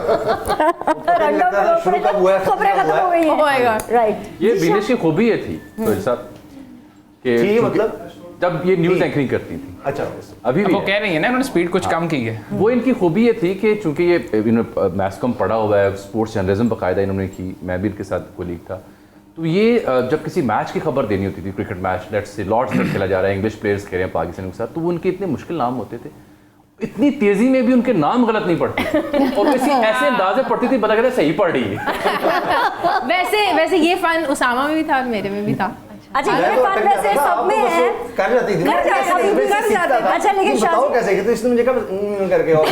था। शुरू कब हुआ है, खबरें खत्म हो गई Oh my हैं। God. राइट। ये बिनेश की खूबी ये थी सोहेल साहब कि जी, चूंकि मतलब? जब ये न्यूज एंकरिंग करती थी, अच्छा, अभी भी वो है। कह रही है ना उन्होंने स्पीड कुछ कम की है। वो इनकी खूबी ये थी कि चूंकि ये मैथ्स कम पढ़ा हुआ है, स्पोर्ट्स जर्नलिज्म बाकायदा इन्होंने की, मैं भी इनके साथ कोलीग था। तो ये जब किसी मैच की खबर देनी होती थी, क्रिकेट मैच लेट्स से लॉर्ड्स में खेला जा रहा है, इंग्लिश प्लेयर्स खेल रहे हैं पाकिस्तान के साथ, तो वो उनके इतने मुश्किल नाम होते थे, इतनी तेजी में भी उनके नाम गलत नहीं पड़ते और किसी ऐसे अंदाजे पढ़ती थी पता करते सही पढ़ रही है। वैसे ये फन उसामा में भी था और मेरे में भी था। अच्छा ये फन वैसे सब में है। कर जाती थी। कर जाती थी, कर जाती थी। अच्छा लेकिन बताओ शादी कैसे कि तो इसने मुझे कब करके और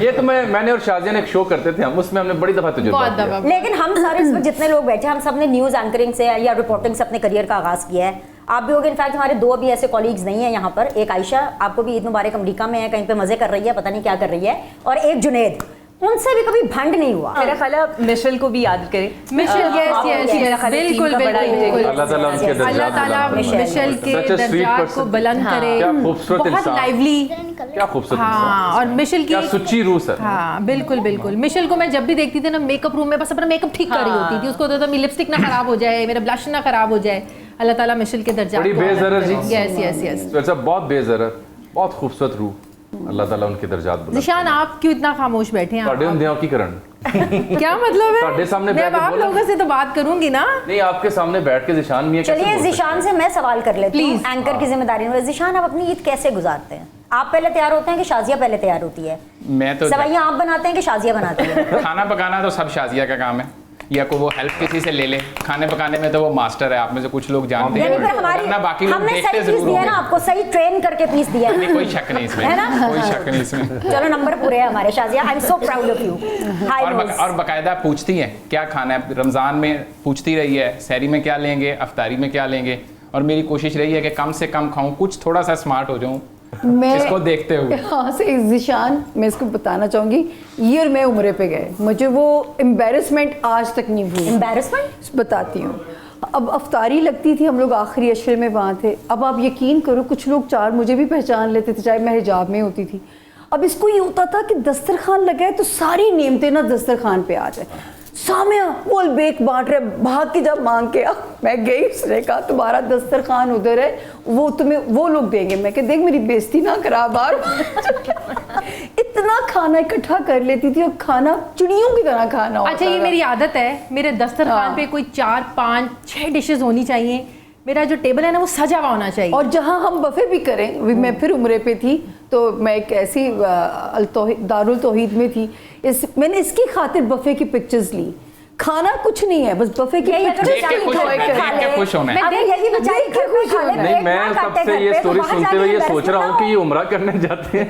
ये तो मैंने और शाजिया ने एक शो करते थे हम, उसमें हमने बड़ी दफा तजुर्बा बहुत किया। दफा। लेकिन हम सारे इस वक्त जितने लोग बैठे हैं, हम सब ने न्यूज़ एंकरिंग से या रिपोर्टिंग से अपने करियर का आगाज़ किया है। आप भी होगे, इनफैक्ट हमारे 2 अभी ऐसे कॉलीग्स नहीं है यहाँ पर। एक आयशा, आपको भी ईद मुबारक, अमरीका में है, कहीं पे मजे कर रही है, पता नहीं क्या कर रही है, और एक जुनेद, उनसे भी कभी भंड नहीं हुआ। मेरा ख्याल है मिशेल को भी याद करें। मिशेल, यस हाँ, यस मेरा यस, ख्याल है बिल्कुल टीम का बड़ा बिल्कुल इंजन। बिल्कुल। अल्लाह ताला उनके दर्जात अल्लाह ताला बुलंद करे। मिशेल के Such a sweet दर्जात को person. बुलंद करे। क्या खूबसूरत बहुत इंसान। लाइवली। क्या खूबसूरत हाँ, इंसान। और मिशेल की क्या सुच्ची रूह सर। हाँ बिल्कुल बिल्कुल। मिशेल को मैं जब भी देखती थी ना मेकअप रूम में, बस अपना मेकअप ठीक कर रही होती थी। उसको होता था मेरी लिपस्टिक ना खराब हो जाए, मेरा ब्लश ना खराब हो जाए। अल्लाह ताला मिशेल के दर्जात बड़ी को बुलंद बेज़रर करे। जी। Yes yes yes. तो ऐसा बहुत बेज़रर, बहुत खूबसूरत रूह, अल्लाह ताला उनके दर्जात बुलंद निशान, करे। आप क्यों इतना खामोश बैठे हैं? ਤੁਹਾਡੇ ਹੁੰਦਿਆਂ ਕੀ ਕਰਨ क्या मतलब है? ਤੁਹਾਡੇ सामने मैं बैठ अब के आप बोला। लोगों से तो बात करूंगी ना। नहीं, आपके सामने बैठ के ज़िशान मियां कैसे चलिए बोल सकते जिशान से मैं सवाल कर लेती हूँ, Please. एंकर की जिम्मेदारी में। जिशान, आप अपनी ईद कैसे गुजारते हैं? आप पहले तैयार होते हैं कि शाजिया पहले तैयार होती है? मैं तो सवाइयाँ आप बनाते हैं कि शाजिया बनाती है? खाना पकाना तो सब शाजिया का काम है, या को वो हेल्प किसी से ले ले। खाने पकाने में तो वो मास्टर है, आप में से कुछ लोग जानते यानी फिर हैं, हमारी वरना बाकी लोग हमने देखते सही पीस जरूर दिया है ना होंगे। आपको, सही ट्रेन करके पीस दिया है। नहीं, कोई शक नहीं इसमें, है ना? कोई शक नहीं इसमें। चलो नंबर पूरे हैं हमारे Shazia. I am so proud of you. और बाकायदा पूछती है क्या खाना है, रमज़ान में पूछती रही है सहरी में क्या लेंगे, अफ्तारी में क्या लेंगे, और मेरी कोशिश रही है कि कम से कम खाऊं, कुछ थोड़ा सा स्मार्ट हो जाऊं मैं इसको देखते हुए। हाँ से जिशान, मैं इसको बताना चाहूँगी, ये और मैं उम्रे पे गए, मुझे वो एम्बेरसमेंट आज तक नहीं भूली। एम्बैरेसमेंट बताती हूँ। अब अफ्तारी लगती थी, हम लोग आखिरी अशरे में वहाँ थे। अब आप यकीन करो, कुछ लोग 4 मुझे भी पहचान लेते थे, चाहे मैं हिजाब में होती थी। अब इसको ये होता था कि दस्तरखान लगाए तो सारी नेमतें ना दस्तरखान पे आ जाए। सामिया बोल बेक बांट रहे, भाग के जब मांग के आ, मैं गई, उसने कहा तुम्हारा दस्तरखान उधर है, वो तुम्हें वो लोग देंगे। मैं कहा देख मेरी बेइज्जती ना करा बार। इतना खाना इकट्ठा कर लेती थी और खाना चिड़ियों की तरह खाना होता अच्छा, ये था। मेरी आदत है, मेरे दस्तरखान हाँ। पे कोई 4, 5, 6 डिशेस होनी चाहिए। मेरा जो टेबल है ना वो सजा हुआ होना चाहिए। और जहाँ हम बफे भी करें, मैं फिर उम्रे पे थी तो मैं एक ऐसी दारुल तौहीद में थी, मैंने इसकी खातिर बफे की पिक्चर्स ली। खाना कुछ नहीं है, बस बफे की देख के खुश होना है, देख के खुश होना है। अगर यही बेचारी घर में खा ले, नहीं, मैं सबसे ये स्टोरी सुनते हुए ये सोच रहा हूँ कि ये उम्रा करने जाते हैं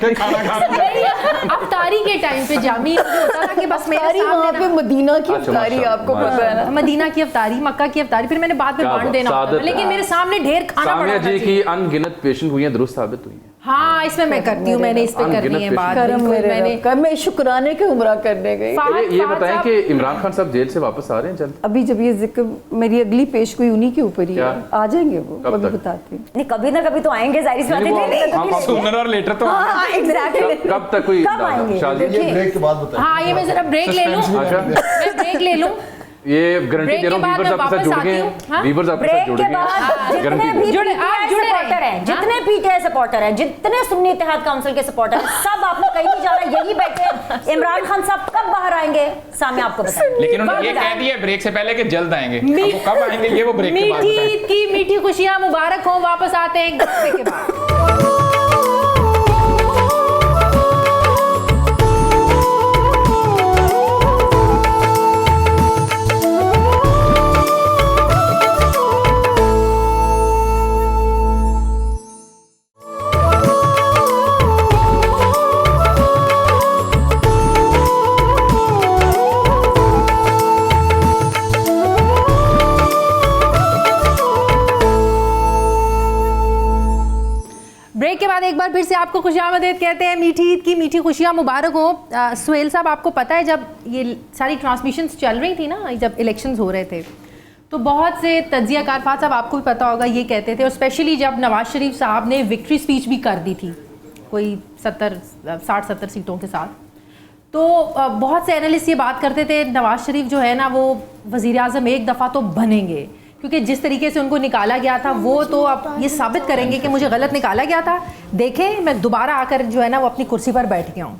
अफ्तारी के टाइम पे जामी मुझे होता था कि बस मेरे अफ्तारी वहाँ सामने पे ना- मदीना की अच्छा, अफ्तारी, माशाअल्लाह, आपको पता है ना। मदीना की अफ्तारी, मक्का की अफ्तारी, फिर मैंने बाद में क्या बांट देना होता था, सादत है। लेकिन मेरे सामने ढेर खाना सामिया पड़ा जी की अनगिनत पेशन हुई हैं दुरुस्त साबित हुई हैं। हाँ इसमें मैं करती हूँ, मैंने इस पे करनी है बात। करम बिल्कुल, मेरे मैंने रब का, मैं शुक्राने के उम्रा करने गई। ये बताएं कि इमरान खान साहब जेल से वापस आ रहे हैं जल्द? अभी जब ये जिक्र मेरी अगली पेशगोई उन्हीं के ऊपर ही है, आ जाएंगे वो, कब अभी तक? बताती हूँ। नहीं कभी ना कभी तो आएंगे, जाहिर सी बात है। सूनर और लेटर तो एग्जैक्टली कब तक कोई कब आएंगे? शादी? ये ब्रेक के बाद बताएं। हाँ ये मैं जरा ब्रेक ले लूँ, अच्छा। मैं ब्रेक ले लूँ। ये गारंटी दे रहा हूँ, व्यूअर्स आपके साथ जुड़ गए हैं, व्यूअर्स आपके साथ ब्रेक जुड़ के गए बाद हैं, जितने गारंटी भी दे जुड़े- आप जुड़े सपोर्टर रहें। हैं, जितने पीटीआई सपोर्टर हैं, जितने सुन्नी इत्तेहाद काउंसिल के सपोर्टर हैं, सब आपने कहीं नहीं जाना, यही बैठे हैं। इमरान खान साहब कब बाहर आएंगे सामने आपको बताएंगे। लेकिन उन्होंने ये कह दिया ब्रेक से पहले कि जल्द आएंगे। अब वो कब आएंगे ये वो ब्रेक के बाद मीठी बताएं। ईद की मीठी खुशियाँ मुबारक हो, वापस आते हैं एक हफ्ते के बाद। ब्रेक के बाद एक बार फिर से आपको खुशामदीद कहते हैं, मीठी ईद की मीठी खुशियाँ मुबारक हो। सुहेल साहब, आपको पता है जब ये सारी ट्रांसमिशंस चल रही थी ना, जब इलेक्शंस हो रहे थे, तो बहुत से तज्जियाकार फात साहब, आपको भी पता होगा, ये कहते थे, और स्पेशली जब नवाज शरीफ साहब ने विक्ट्री स्पीच भी कर दी थी कोई 60-70 सीटों के साथ, तो बहुत से एनालिस्ट ये बात करते थे नवाज शरीफ जो है ना वो वज़ीर आज़म एक दफ़ा तो बनेंगे, क्योंकि जिस तरीके से उनको निकाला गया था वो तो अब ये साबित करेंगे कि मुझे गलत निकाला गया था, देखें मैं दोबारा आकर जो है ना वो अपनी कुर्सी पर बैठ गया हूँ।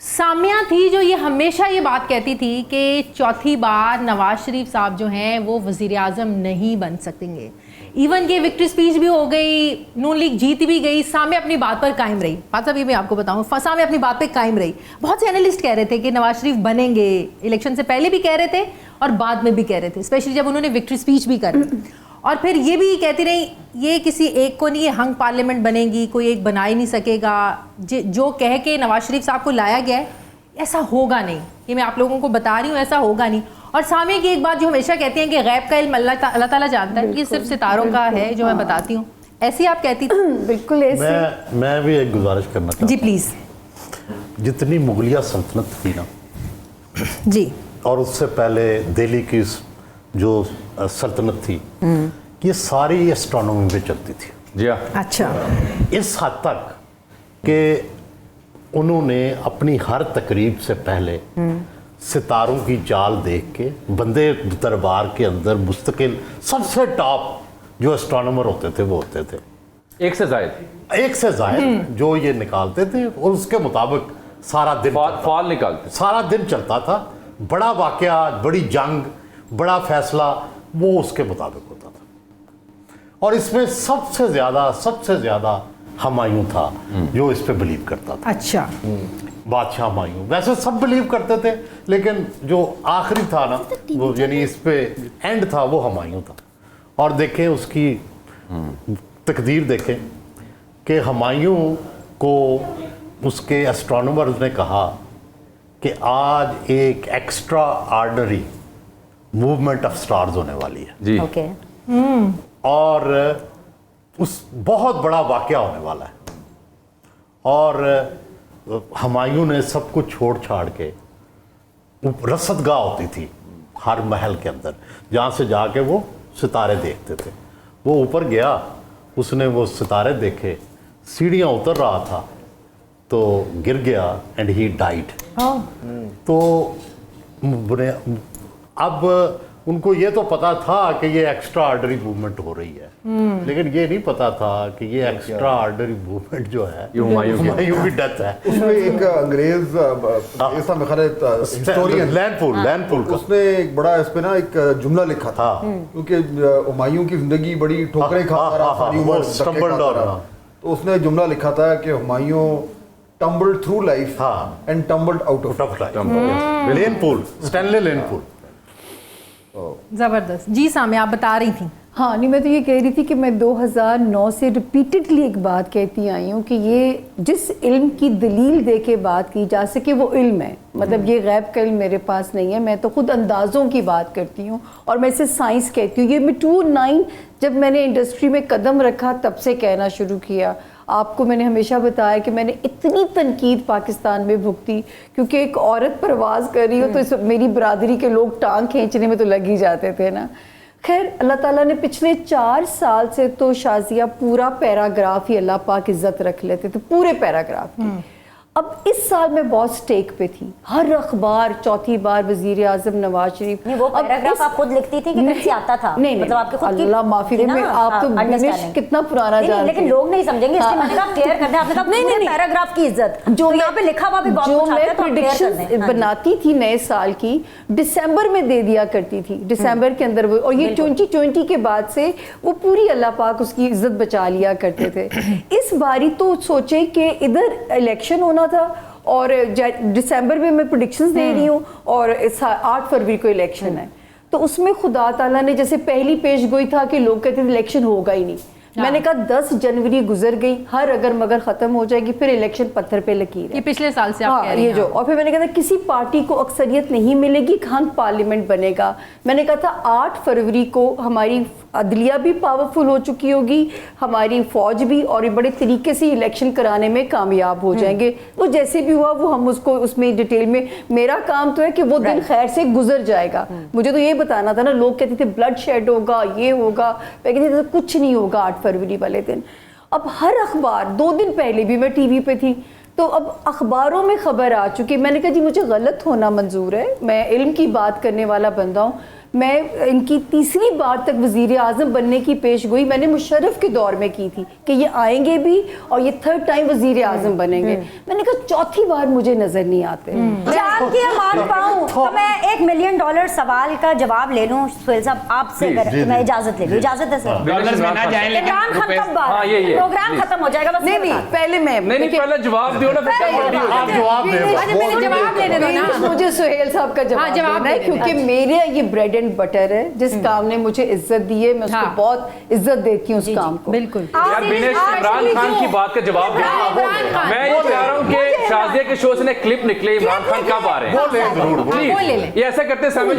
सामिया थी जो ये हमेशा ये बात कहती थी कि चौथी बार नवाज शरीफ साहब जो हैं वो वज़ीर आज़म नहीं बन सकेंगे। इवन कि विक्ट्री स्पीच भी हो गई, नून लीग जीत भी गई, सामिया अपनी बात पर कायम रही। बात साहब ये मैं आपको बताऊँ, सामिया अपनी बात पे कायम रही। बहुत से एनालिस्ट कह रहे थे कि नवाज शरीफ बनेंगे, इलेक्शन से पहले भी कह रहे थे और बाद में भी कह रहे थे, स्पेशली जब उन्होंने विक्ट्री स्पीच भी करी। और फिर ये भी कहती रही ये किसी एक को नहीं, ये हंग पार्लियामेंट बनेगी, कोई एक बना ही नहीं सकेगा। जो कह के नवाज शरीफ साहब को लाया गया है ऐसा होगा नहीं, ये मैं आप लोगों को बता रही हूँ, ऐसा होगा नहीं। और सामिया की एक बात जो हमेशा कहते हैं कि गैब का इल्म अल्लाह ताला जानता है, ये सिर्फ सितारों का है जो मैं बताती हूँ, ऐसी आप कहती थी। बिल्कुल ऐसे। मैं भी एक गुजारिश करना चाहता जी प्लीज़। जितनी मुगलिया सल्तनत थी ना जी, और उससे पहले दिल्ली की जो सल्तनत थी, ये सारी एस्ट्रोनॉमी पे चलती थी। जी हाँ। अच्छा, इस हद तक कि उन्होंने अपनी हर तकरीब से पहले सितारों की चाल देख के बंदे दरबार के अंदर मुस्तकिल सबसे टॉप जो एस्ट्रोनॉमर होते थे वो होते थे, एक से जायद जो ये निकालते थे और उसके मुताबिक सारा दिन फॉल निकालते, सारा दिन चलता था। बड़ा वाकया, बड़ी जंग, बड़ा फैसला वो उसके मुताबिक होता था। और इसमें सबसे ज़्यादा हुमायूं था जो इस पे बिलीव करता था। अच्छा, बादशाह हुमायूं, वैसे सब बिलीव करते थे लेकिन जो आखिरी था ना वो यानी इस पे एंड था वो हुमायूं था। और देखें उसकी तकदीर देखें कि हुमायूं को उसके एस्ट्रोनॉमर्स ने कहा कि आज एक extra ordinary movement of stars होने वाली है जी। ओके। और उस बहुत बड़ा वाकया होने वाला है। और हुमायूं ने सब कुछ छोड़ छाड़ के, रसदगाह होती थी हर महल के अंदर जहाँ से जाके वो सितारे देखते थे, वो ऊपर गया, उसने वो सितारे देखे, सीढ़ियाँ उतर रहा था तो गिर गया एंड ही डाइड। तो अब उनको ये तो पता था कि ये एक्स्ट्रा ऑर्डिनरी मूवमेंट हो रही है, लेकिन ये नहीं पता था कि ये एक्स्ट्रा ऑर्डिनरी मूवमेंट जो है ये हुमायूं की डेथ है। उसमें एक अंग्रेज ऐसा मेरे ख्याल है हिस्टोरियन लैंडपुल का उसने एक बड़ा इस पे ना एक जुमला लिखा था, क्योंकि हुमायूं की जिंदगी बड़ी ठोकरें खाता रहा, सारी उम्र धक्के खाता रहा। तो उसने जुमला लिखा था कि Humayun tumbled through life and tumbled out of life. Lane Poole, Stanley Lane Poole. ज़बरदस्त। जी सामिया, आप बता रही थी। हाँ नहीं, मैं तो ये कह रही थी कि मैं 2009 से रिपीटेडली एक बात कहती आई हूँ कि ये जिस इल्म की दलील दे के बात की जा सके वो इल्म है, मतलब ये गैब का इल्म मेरे पास नहीं है, मैं तो खुद अंदाज़ों की बात करती हूँ और मैं इसे साइंस कहती हूँ। ये मैं 2009 जब मैंने इंडस्ट्री में कदम रखा तब से कहना शुरू किया। आपको मैंने हमेशा बताया कि मैंने इतनी तनकीद पाकिस्तान में भुगती, क्योंकि एक औरत प्रवास कर रही हो तो इस मेरी बरादरी के लोग टांग खींचने में तो लग ही जाते थे ना। खैर अल्लाह ताला ने पिछले 4 साल से तो शाजिया पूरा पैराग्राफ ही अल्लाह पाक इज्जत रख लेते थे, पूरे पैराग्राफ की। अब इस साल मैं बहुत स्टेक पे थी, हर अखबार, चौथी बार वजीर आजम नवाज शरीफ। नहीं, वो पैराग्राफ आप खुद लिखती थी कि कहीं से आता था? नहीं, मतलब आपके खुद की अल्लाह माफी दे, आप तो बिनिश कितना पुराना जानते, लेकिन लोग नहीं समझेंगे, इसलिए मैंने कहा क्लियर करना है। आपने कहा नहीं पैराग्राफ की इज्जत जो यहाँ पे लिखा हुआ भी बहुत जो कुछ आता मैं है, तो प्रेडिक्शन बनाती थी नए साल की, दिसंबर में दे दिया करती थी, दिसंबर के अंदर वो, और ये 2020 के बाद से वो पूरी अल्लाह पाक उसकी इज्जत बचा लिया करते थे। इस बारी तो सोचे कि इधर इलेक्शन होना था और दिसंबर में मैं प्रेडिक्शंस दे रही हूँ और 8 फरवरी को इलेक्शन है, तो उसमें खुदा ताला ने जैसे पहली पेश गोई था कि लोग कहते थे इलेक्शन होगा ही नहीं। मैंने कहा 10 जनवरी गुजर गई, हर अगर मगर खत्म हो जाएगी, फिर इलेक्शन पत्थर पे लकीर है। ये पिछले साल से आप कह रही ये हैं। जो, और फिर मैंने कहा था किसी पार्टी को अक्सरियत नहीं मिलेगी, खान पार्लियामेंट बनेगा। मैंने कहा था 8 फरवरी को हमारी अदलिया भी पावरफुल हो चुकी होगी, हमारी फौज भी, और ये बड़े तरीके से इलेक्शन कराने में कामयाब हो जाएंगे। तो जैसे भी हुआ वो हम उसको उसमें डिटेल में, मेरा काम तो है कि वो दिन खैर से गुजर जाएगा। मुझे तो ये बताना था ना, लोग कहते थे ब्लड शेड होगा, ये होगा, मैं कहती थी कुछ नहीं होगा 8 फरवरी वाले दिन। अब हर अखबार, 2 दिन पहले भी मैं टीवी पे थी, तो अब अखबारों में खबर आ चुकी। मैंने कहा जी मुझे गलत होना मंजूर है, मैं इल्म की बात करने वाला बंदा हूँ। मैं इनकी तीसरी बार तक वजीर आज़म बनने की पेश गोई मैंने मुशर्रफ के दौर में की थी कि ये आएंगे भी और ये 3rd टाइम वजीर आज़म बनेंगे। मैंने कहा चौथी बार मुझे नजर नहीं आते। जान की मान पाऊं तो मैं $1 मिलियन सवाल का जवाब ले लूं सुहेल साहब आपसे, अगर मैं इजाजत ले लूं। इजाजत है सर? डॉलर्स में ना जाए, लेकिन इमरान खान कब बात, हाँ, ये प्रोग्राम खत्म हो जाएगा बस। नहीं पहले मैं नहीं पहले जवाब दो ना, आप जवाब दें। पहले जवाब लेने दो ना। मुझे सुहेल साहब का जवाब देना है, क्योंकि मेरे ये ब्रेड एंड बटर है। जिस काम ने मुझे इज्जत दी है मैं उसको बहुत इज्जत देती हूँ उस काम को। बिल्कुल। यार बिनेश, इमरान खान की बात का जवाब दे। मैं ये कह रहा हूँ कि शाजिया के शो से क्लिप निकले, इमरान खान कब आ रहे हैं? बोले जरूर, प्लीज ये ऐसा करते समय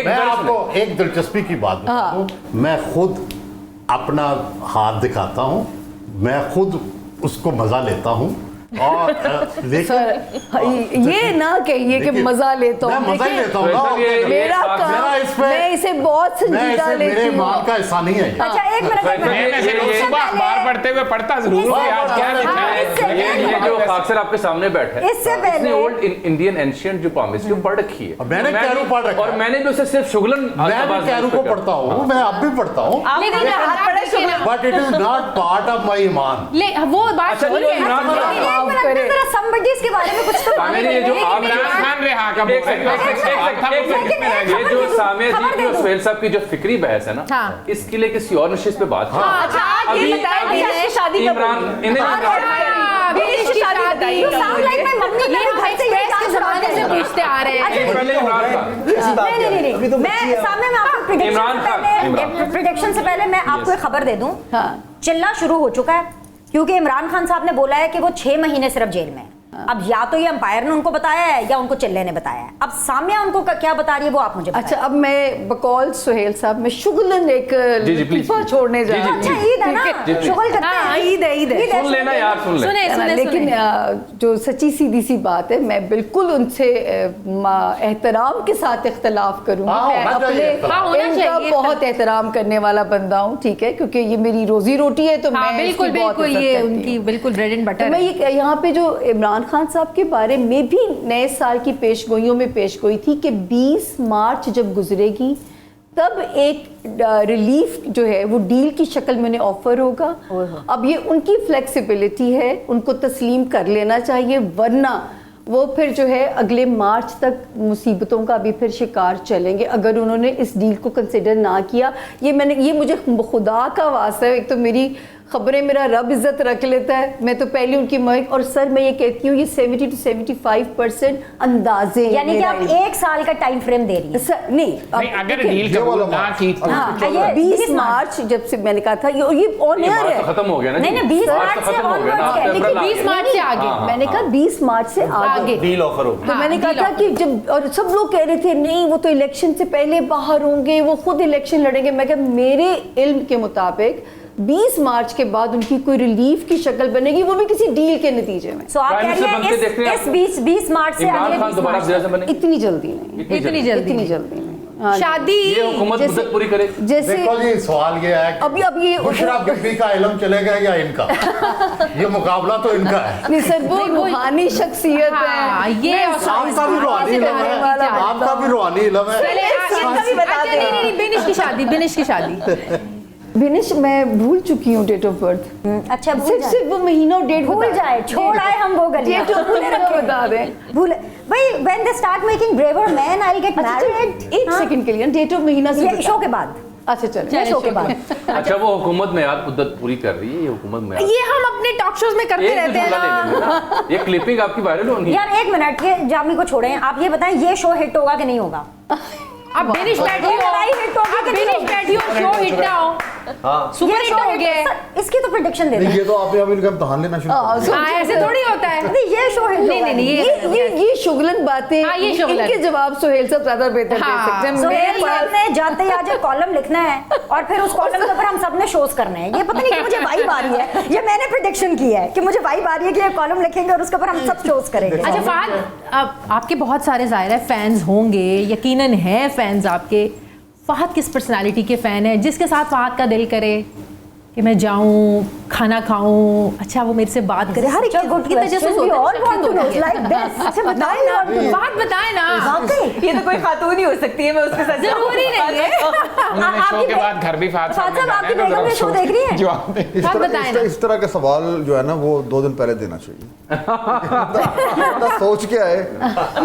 मैं आपको एक दिलचस्पी की बात बता दूं, मैं खुद अपना हाथ दिखाता हूँ, मैं खुद उसको मजा लेता हूँ। और सर ये ना कहिए कि मजा लेता हूँ, मजा ही लेता हूँ। मेरा काम, मैं इसे बहुत संजीदा लेती हूँ। मेरे माल का हिस्सा नहीं है। अच्छा एक मिनट, सुबह अखबार पढ़ते हुए पढ़ता जरूर हूं, आज क्या लिखा है? ये जो खाकसर आपके सामने बैठा है, इससे पहले ओल्ड इंडियन एंशिएंट जो पॉमिस को पढ़ रखी है। मैंने कैरू पढ़ रखा है, और मैंने भी उसे सिर्फ शुगलन, मैं भी कैरू को पढ़ता हूँ, मैं अब भी पढ़ता हूँ, but it is not part of my ईमान। वो बात somebody's के बारे में कुछ तो ये जो आप इमरान खान रेहा का ये जो सामिया जी की और सुहेल साहब की जो फिक्री बहस है ना, इसके लिए किसी और नशिस्त पे बात प्रेडिक्शन से पहले मैं आपको एक खबर दे दूं, चिल्ला शुरू हो चुका है क्योंकि इमरान खान साहब ने बोला है कि वो 6 महीने सिर्फ जेल में है। अब या तो ये अंपायर ने उनको बताया है या उनको चिल्ले ने बताया है। अब सामिया उनको क्या बता रही है वो आप मुझे बताएं। अच्छा अब मैं बकौल सुहेल साहब मैं शुगलन एक लतीफा छोड़ने जा रही हूं। अच्छा ईद है ना, शुगल करते हैं। ईद है सुन लेना यार, सुन ले। लेकिन जो सच्ची सीधी सी बात है, मैं बिल्कुल उनसे एहतराम के साथ इख्तलाफ करूंगी। मैं अपने इनका बहुत एहतराम करने वाला बंदा हूँ, ठीक है, क्योंकि ये मेरी रोजी रोटी है, तो मैं बिल्कुल बिल्कुल ये उनकी बिल्कुल ब्रेड एंड बटर। मैं ये यहाँ पे जो इमरान खान साहब के बारे में भी नए साल की पेशगोइयों में पेश गोई थी कि 20 मार्च जब गुजरेगी तब एक रिलीफ जो है वो डील की शक्ल में उन्हें ऑफर होगा। अब ये उनकी फ्लेक्सिबिलिटी है, उनको तस्लीम कर लेना चाहिए, वरना वो फिर जो है अगले मार्च तक मुसीबतों का भी फिर शिकार चलेंगे अगर उन्होंने इस डील को कंसिडर ना किया। ये मुझे खुदा का वास्ता है, एक तो मेरी खबरें मेरा रब इज्जत रख लेता है, मैं तो पहले उनकी मौत। और सर मैं ये कहती हूँ ये 70 to 75% अंदाजे, यानी कि आप 1 साल का टाइम फ्रेम दे रही हैं। सर नहीं अगर डील कबूल ना की 20 मार्च जब से मैंने कहा था ये ऑन एयर है, खत्म हो गया ना। नहीं 20 मार्च से ऑनवर्ड, 20 मार्च से आगे मैंने कहा 20 मार्च से आगे डील ऑफर होगा। तो मैंने कहा था कि जब, और सब लोग कह रहे थे नहीं वो तो इलेक्शन से पहले बाहर होंगे, वो खुद इलेक्शन लड़ेंगे। मैं कहा मेरे इल्म के मुताबिक 20 मार्च के बाद उनकी कोई रिलीफ की शक्ल बनेगी, वो भी किसी डील के नतीजे में। So, आप कह रही हैं इस 20 मार्च से इमरान खान दोबारा वज़ीर आज़म बने? इतनी जल्दी नहीं, इतनी जल्दी नहीं। शादी ये हुकूमत मुद्दत पूरी करे। जैसे देखो जी, सवाल ये है कि अब ये मुशर्रफ गद्दी का इल्म चलेगा या इनका? ये मुकाबला तो इनका है। नहीं सर, वो रूहानी शख्सियत हाँ, है। ये आपका भी रूहानी इल्म है, आपका भी रूहानी इल्म है। नहीं, बिनिश की शादी बिनिश, मैं भूल चुकी हूँ डेट ऑफ बर्थ। अच्छा, भूल जाए। सिर्फ वो महीना और डेट भूल जाए, छोड़ आए हम वो गलियां। डेट ऑफ बर्थ बता दें। भूल भाई, when they start making braver men, I'll get married। एक सेकंड के लिए डेट ऑफ महीना से ये शो के बाद। अच्छा चलो, शो के बाद। अच्छा, वो हुकूमत में यार मुद्दत पूरी कर रही है, ये हुकूमत में ये हम अपने टॉक शोज में करते रहते हैं ना। ये क्लिपिंग आपकी वायरल होनी है। यार एक मिनट, ये जामी को छोड़ें, आप ये बताएं ये शो हिट होगा कि नहीं होगा? अब बिनिश बैठी हो, शो हिट ना हो, सुपर हिट हो गया है। इसकी तो प्रेडिक्शन दे नहीं, दें। ये तो आपने अभी इनका इम्तिहान लेना शुरू कर दिया। हाँ, ऐसे थोड़ी होता है। नहीं, ये शो हिट होगा। नहीं, ये शुगलन बातें, हाँ, ये शुगलन। इनके जवाब सुहेल साहब ज्यादा बेहतर दे हाँ, सकते हैं। सुहेल साहब ने जाते ही आज एक कॉलम लिखना है और फिर उस कॉलम के ऊपर हम सब ने शोज करने हैं। ये पता नहीं कि मुझे वाइब आ रही है, ये मैंने प्रेडिक्शन की है कि मुझे वाइब आ रही है कि ये कॉलम लिखेंगे और उसके ऊपर हम सब शोज करेंगे। अच्छा फहद, अब आपके बहुत सारे ज़ाहिर है फैंस होंगे, यकीनन हैं फैंस आपके। फहद किस पर्सनालिटी के फ़ैन है जिसके साथ फहद का दिल करे कि मैं जाऊं, खाना खाऊं, अच्छा वो मेरे से बात करे? हर एक की तजस्सुस होता है। अच्छा बताएं ना, बात बताएं ना। ये तो कोई खातून ही हो सकती है, मैं उसके साथ जरूरी नहीं है। उन्होंने शो के बाद घर भी फात साहब ने आपकी बेगम ये शो देख रही है? जवाब दे। इस तरह के सवाल जो है ना वो 2 दिन पहले देना चाहिए। इतना सोच के आए,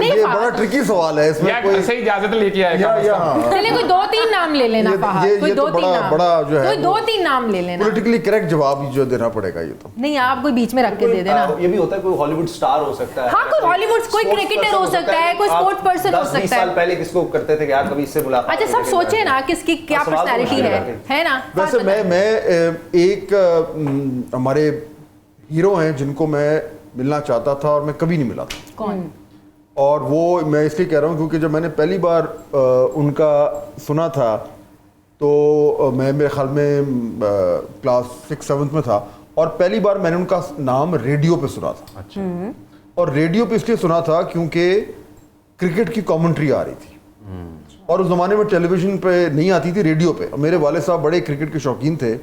ये बड़ा ट्रिकी सवाल है। इसमें कोई सही इजाजत लेके आएगा। चलिए कोई 2-3 नाम ले लेना फहद, कोई 2-3 नाम, बड़ा जो है कोई 2-3 नाम ले लेना। पॉलिटिकली करेक्ट जवाब जो देना पड़ेगा ये तो। नहीं, आप कोई बीच में रख के दे देना। ये भी होता है, कोई हॉलीवुड स्टार हो सकता है। हाँ, कोई हॉलीवुड, कोई क्रिकेटर हो सकता है, कोई स्पोर्ट्स पर्सन हो सकता है। 10-20 साल पहले किसको करते थे कि यार कभी इससे मुलाकात। अच्छा, सब सोचे ना किसकी क्या पर्सनालिटी है ना? वैसे मैं एक हमारे हीरो हैं जिनको मैं मिलना चाहता था और मैं कभी नहीं मिला था। कौन? और वो मैं इसलिए कह रहा हूँ क्योंकि जब मैंने पहली बार उनका सुना था तो मैं मेरे ख्याल में क्लास 6-7 में था और पहली बार मैंने उनका नाम रेडियो पे सुना था। अच्छा। और रेडियो पे इसलिए सुना था क्योंकि क्रिकेट की कमेंट्री आ रही थी और उस ज़माने में टेलीविज़न पे नहीं आती थी, रेडियो पे। और मेरे वाले साहब बड़े क्रिकेट के शौकीन थे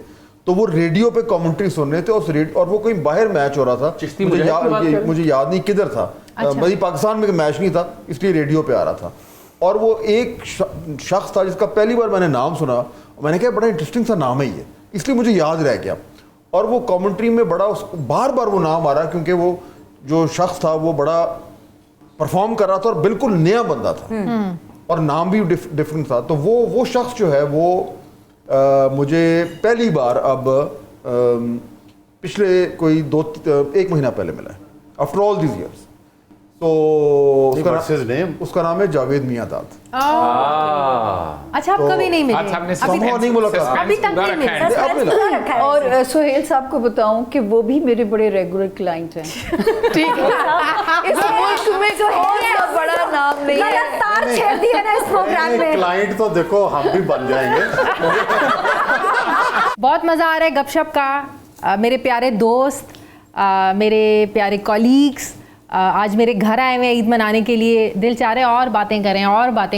तो वो रेडियो पे कमेंट्री सुन रहे थे और वो कोई बाहर मैच हो रहा था, मुझे याद नहीं किधर था। भाई पाकिस्तान में मैच नहीं था इसलिए रेडियो पे आ रहा था। और वो एक शख्स था जिसका पहली बार मैंने नाम सुना, मैंने कहा बड़ा इंटरेस्टिंग सा नाम है ये, इसलिए मुझे याद रह गया। और वो कमेंट्री में बड़ा बार बार वो नाम आ रहा क्योंकि वो जो शख्स था वो बड़ा परफॉर्म कर रहा था और बिल्कुल नया बंदा था और नाम भी डिफरेंट था। तो वो शख्स जो है वो मुझे पहली बार अब पिछले कोई 1 महीना पहले मिला है, आफ्टर ऑल दीज ईयर्स। तो उसका नाम है जावेद मियांदाद। अच्छा, आप कभी नहीं मिले? नहीं मुलाकात, अभी तक नहीं मिले। और सुहेल साहब को बताऊं कि वो भी मेरे बड़े रेगुलर क्लाइंट हैं। ठीक है, इस मुल्क में और बड़ा नाम नहीं है। तार छेड़ दिया ना इस प्रोग्राम में। क्लाइंट तो देखो हम भी बन जाएंगे। बहुत मज़ा आ रहा है गपशप का। मेरे प्यारे दोस्त, मेरे प्यारे कॉलीग्स आज मेरे घर आए हुए ईद मनाने के लिए। दिल चाह रहा है और बातें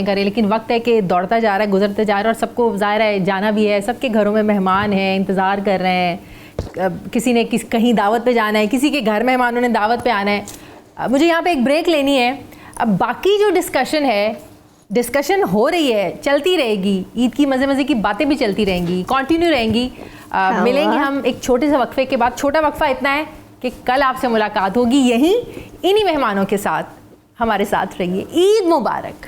करें, लेकिन वक्त है कि दौड़ता जा रहा है, गुजरते जा रहा है और सबको ज़ाहिर है जाना भी है। सबके घरों में मेहमान हैं, इंतज़ार कर रहे हैं। किसी ने कहीं दावत पे जाना है, किसी के घर मेहमानों ने दावत पे आना है। मुझे यहाँ पे एक ब्रेक लेनी है। अब बाकी जो डिस्कशन हो रही है, चलती रहेगी। ईद की मज़े की बातें भी चलती रहेंगी, कंटिन्यू रहेंगी। मिलेंगे हम एक छोटे से वक्फे के बाद। छोटा वक्फा इतना है कि कल आपसे मुलाकात होगी यहीं इन्हीं मेहमानों के साथ। हमारे साथ रहिए। ईद मुबारक।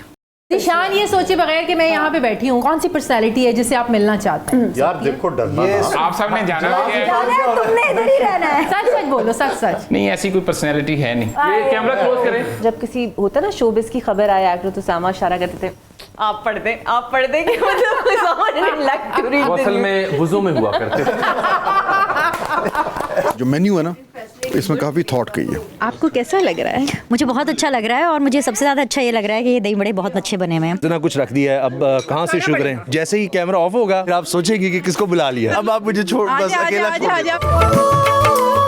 निशान, ये सोचे बगैर कि मैं यहाँ पे बैठी हूँ, कौन सी पर्सनालिटी है जिससे आप मिलना चाहते हैं? यार देखो, डरना आप सब ने जाना है, तुमने इधर ही रहना है। सच बोलो, सच। नहीं, ऐसी कोई पर्सनैलिटी है नहीं। ये कैमरा क्लोज करें। जब किसी होता ना शोबिस की खबर आया एक्टर तो सामा इशारा करते थे आप पढ़ दें कि मतलब असल में वुज़ू में हुआ करते थे। जो मेन्यू है ना इसमें काफ़ी थॉट गई है। आपको कैसा लग रहा है? मुझे बहुत अच्छा लग रहा है और मुझे सबसे ज़्यादा अच्छा ये लग रहा है कि ये दही बड़े बहुत अच्छे बने हुए हैं। इतना कुछ रख दिया है, अब कहाँ से शुरू करें? जैसे ही कैमरा ऑफ होगा फिर आप सोचेंगे कि किसको बुला लिया। अब आप मुझे छोड़ बस अकेला छोड़ दो।